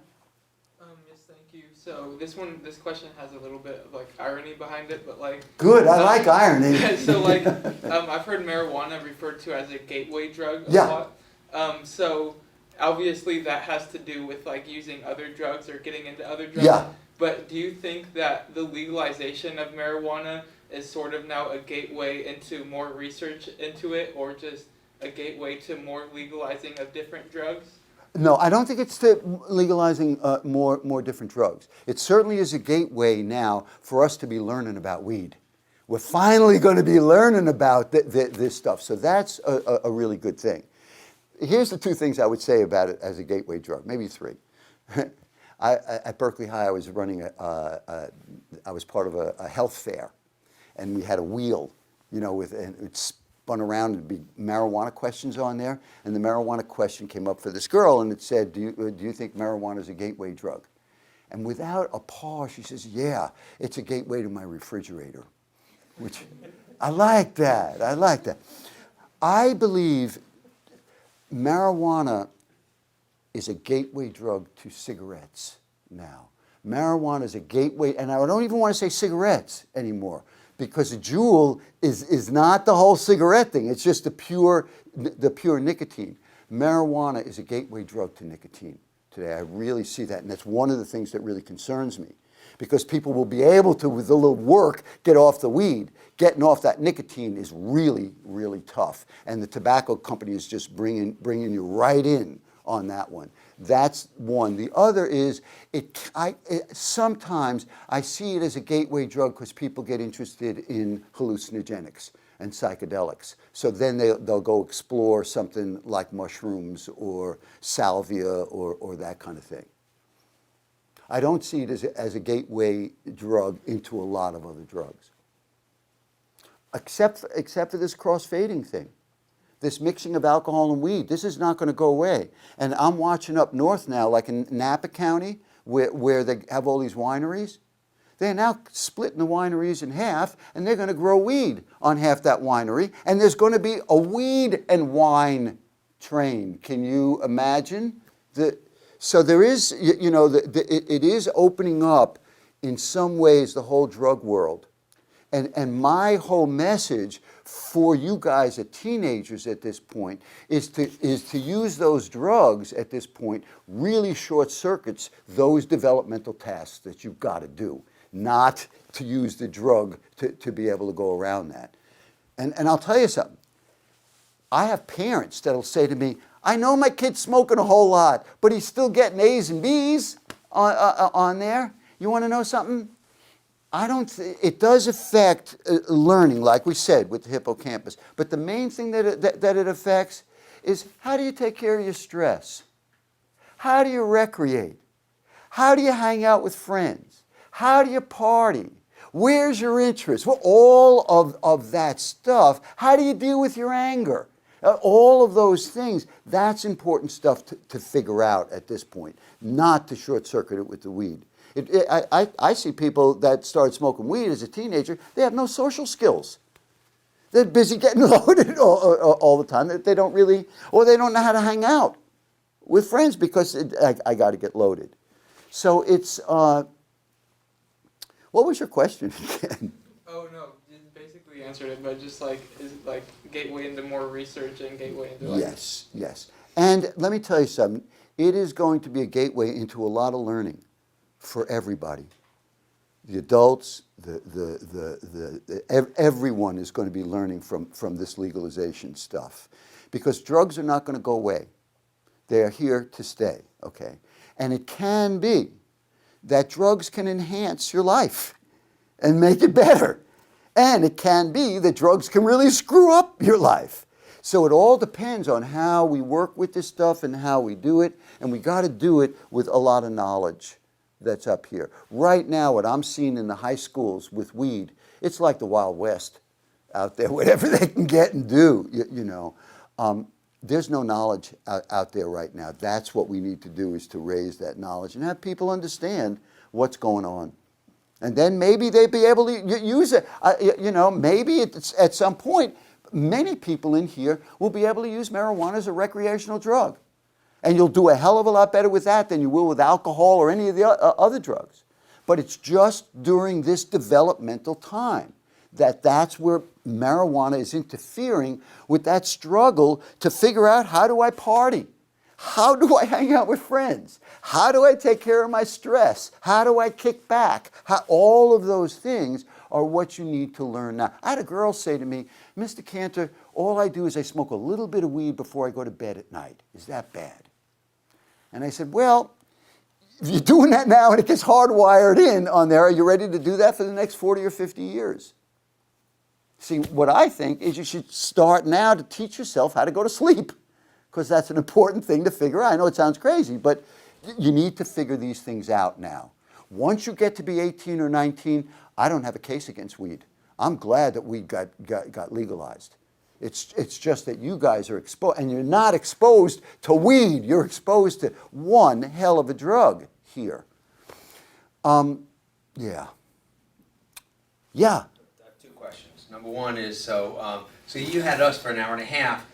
Yes, thank you. So this question has a little bit of like irony behind it, but like. Good, I like irony. So like, I've heard marijuana referred to as a gateway drug a Yeah. lot. So obviously that has to do with like using other drugs or getting into other drugs. Yeah. But do you think that the legalization of marijuana is sort of now a gateway into more research into it, or just a gateway to more legalizing of different drugs? No, I don't think it's to legalizing more different drugs. It certainly is a gateway now for us to be learning about weed. We're finally going to be learning about this stuff. So that's a really good thing. Here's the two things I would say about it as a gateway drug, maybe three. At Berkeley High, I was running I was part of a health fair, and we had a wheel, and it spun around and be marijuana questions on there, and the marijuana question came up for this girl, and it said, do you think marijuana is a gateway drug? And without a pause, she says, yeah, it's a gateway to my refrigerator, which I like that. I believe marijuana is a gateway drug to cigarettes now. Marijuana is a gateway, and I don't even want to say cigarettes anymore, because a Juul is not the whole cigarette thing. It's just the pure nicotine. Marijuana is a gateway drug to nicotine today. I really see that, and that's one of the things that really concerns me, because people will be able to, with a little work, get off the weed. Getting off that nicotine is really, really tough, and the tobacco company is just bringing you right in on that one. That's one. The other is, sometimes I see it as a gateway drug because people get interested in hallucinogenics and psychedelics. So then they'll go explore something like mushrooms or salvia or that kind of thing. I don't see it as a gateway drug into a lot of other drugs. Except for this cross-fading thing. This mixing of alcohol and weed, this is not going to go away. And I'm watching up north now, like in Napa County, where they have all these wineries. They're now splitting the wineries in half, and they're going to grow weed on half that winery. And there's going to be a weed and wine train. Can you imagine? So there is, it is opening up in some ways the whole drug world. And my whole message for you guys as teenagers at this point is to use those drugs at this point really short circuits those developmental tasks that you've got to do, not to use the drug to be able to go around that. And I'll tell you something. I have parents that'll say to me, I know my kid's smoking a whole lot, but he's still getting A's and B's on there. You want to know something? It does affect learning, like we said, with the hippocampus. But the main thing that it affects is, how do you take care of your stress? How do you recreate? How do you hang out with friends? How do you party? Where's your interest? Well, all of that stuff. How do you deal with your anger? All of those things, that's important stuff to figure out at this point, not to short circuit it with the weed. I see people that started smoking weed as a teenager, they have no social skills. They're busy getting loaded all the time. They don't really, or they don't know how to hang out with friends because I got to get loaded. So it's, what was your question again? Oh no, you basically answered it, but just like, is it like gateway into more research and gateway into like... Yes. And let me tell you something, it is going to be a gateway into a lot of learning for everybody. The adults, everyone is going to be learning from this legalization stuff, because drugs are not going to go away. They are here to stay, okay? And it can be that drugs can enhance your life and make it better. And it can be that drugs can really screw up your life. So it all depends on how we work with this stuff and how we do it, and we got to do it with a lot of knowledge that's up here. Right now, what I'm seeing in the high schools with weed, it's like the Wild West out there, whatever they can get and do, there's no knowledge out there right now. That's what we need to do, is to raise that knowledge and have people understand what's going on. And then maybe they'd be able to use it. Maybe at some point, many people in here will be able to use marijuana as a recreational drug. And you'll do a hell of a lot better with that than you will with alcohol or any of the other drugs. But it's just during this developmental time that's where marijuana is interfering with that struggle to figure out, how do I party? How do I hang out with friends? How do I take care of my stress? How do I kick back? All of those things are what you need to learn now. I had a girl say to me, Mr. Cantor, all I do is I smoke a little bit of weed before I go to bed at night. Is that bad? And I said, well, if you're doing that now and it gets hardwired in on there, are you ready to do that for the next 40 or 50 years? See, what I think is you should start now to teach yourself how to go to sleep, because that's an important thing to figure out. I know it sounds crazy, but you need to figure these things out now. Once you get to be 18 or 19, I don't have a case against weed. I'm glad that weed got legalized. It's just that you guys are exposed, and you're not exposed to weed. You're exposed to one hell of a drug here. Yeah. Yeah. I have two questions. Number one is, so you had us for an hour and a half.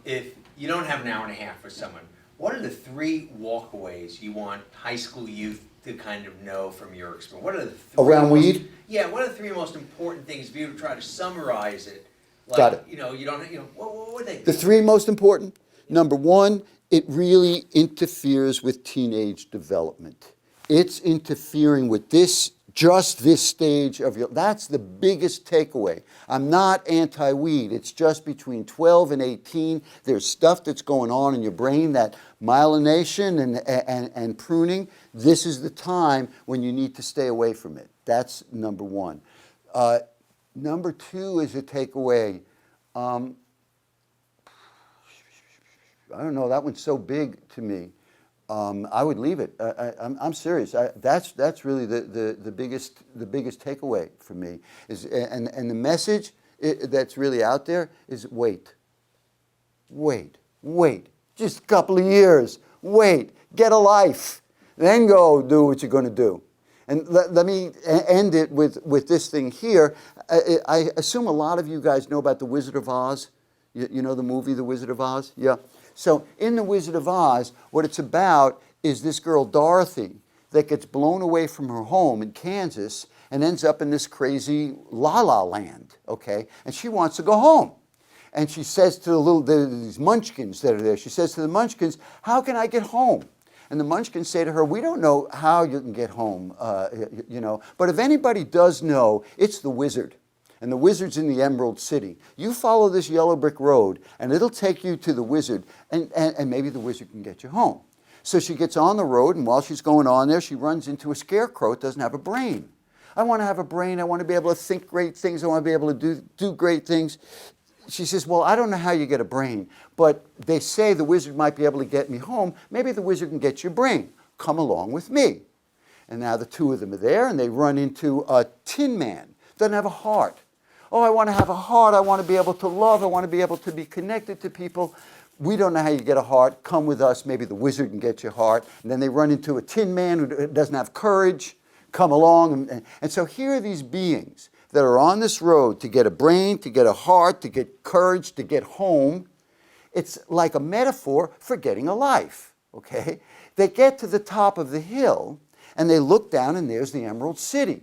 If you don't have an hour and a half for someone, what are the 3 walkaways you want high school youth to kind of know from your experience? What are the 3 Around weed? Yeah, what are the 3 most important things if you were to try to summarize it? Like, Got it. You know, you don't, what would they be? The 3 most important, number 1, it really interferes with teenage development. It's interfering with just this stage of your, that's the biggest takeaway. I'm not anti-weed. It's just between 12 and 18. There's stuff that's going on in your brain, that myelination and pruning. This is the time when you need to stay away from it. That's number 1. Number 2 is a takeaway. I don't know, that one's so big to me. I would leave it. I'm serious. That's really the biggest takeaway for me. And the message that's really out there is wait. Just a couple of years. Wait. Get a life. Then go do what you're going to do. And let me end it with this thing here. I assume a lot of you guys know about The Wizard of Oz. You know the movie The Wizard of Oz? Yeah. So in The Wizard of Oz, what it's about is this girl Dorothy that gets blown away from her home in Kansas and ends up in this crazy la-la land, okay? And she wants to go home. And she says to these munchkins that are there, she says to the munchkins, how can I get home? And the munchkins say to her, we don't know how you can get home, but if anybody does know, it's the wizard. And the wizard's in the Emerald City. You follow this yellow brick road, and it'll take you to the wizard, and maybe the wizard can get you home. So she gets on the road, and while she's going on there, she runs into a scarecrow that doesn't have a brain. I want to have a brain. I want to be able to think great things. I want to be able to do great things. She says, well, I don't know how you get a brain, but they say the wizard might be able to get me home. Maybe the wizard can get your brain. Come along with me. And now the 2 of them are there, and they run into a Tin Man. Doesn't have a heart. Oh, I want to have a heart. I want to be able to love. I want to be able to be connected to people. We don't know how you get a heart. Come with us. Maybe the wizard can get your heart. And then they run into a Tin Man who doesn't have courage. Come along. And so here are these beings that are on this road to get a brain, to get a heart, to get courage, to get home. It's like a metaphor for getting a life, okay? They get to the top of the hill, and they look down, and there's the Emerald City.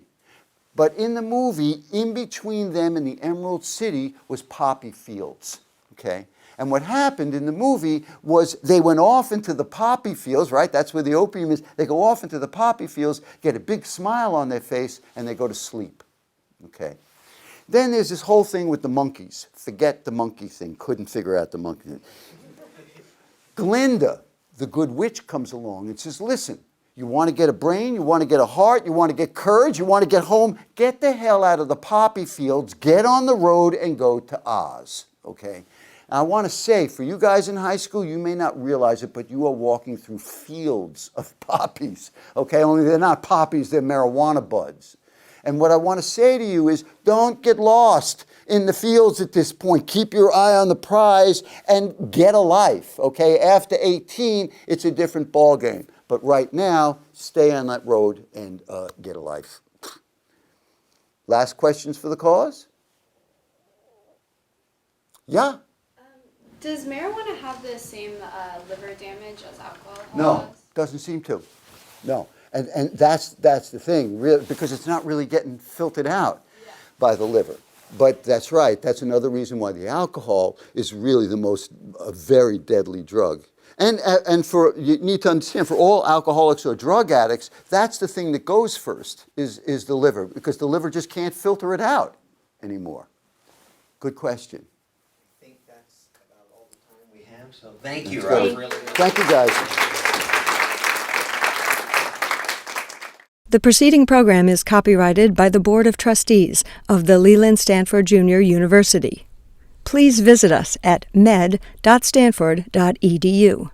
But in the movie, in between them and the Emerald City was poppy fields, okay? And what happened in the movie was they went off into the poppy fields, right? That's where the opium is. They go off into the poppy fields, get a big smile on their face, and they go to sleep, okay? Then there's this whole thing with the monkeys. Forget the monkey thing. Couldn't figure out the monkey thing. Glinda, the good witch, comes along and says, listen, you want to get a brain, you want to get a heart, you want to get courage, you want to get home, get the hell out of the poppy fields, get on the road and go to Oz, okay? And I want to say, for you guys in high school, you may not realize it, but you are walking through fields of poppies, okay? Only they're not poppies, they're marijuana buds. And what I want to say to you is, don't get lost in the fields at this point. Keep your eye on the prize and get a life, okay? After 18, it's a different ballgame. But right now, stay on that road and get a life. Last questions for the cause? Yeah? Does marijuana have the same liver damage as alcohol No, does? doesn't seem to. No. And that's the thing, really, because it's not really getting filtered out by the liver. But that's right. That's another reason why the alcohol is really the most very deadly drug. And for, you need to understand, for all alcoholics or drug addicts, that's the thing that goes first, is the liver, because the liver just can't filter it out anymore. Good question. I think that's about all the time we have, so thank you, That's Rob. great. Thank you, guys. The preceding program is copyrighted by the Board of Trustees of the Leland Stanford Junior University. Please visit us at mapt.stanford.edu.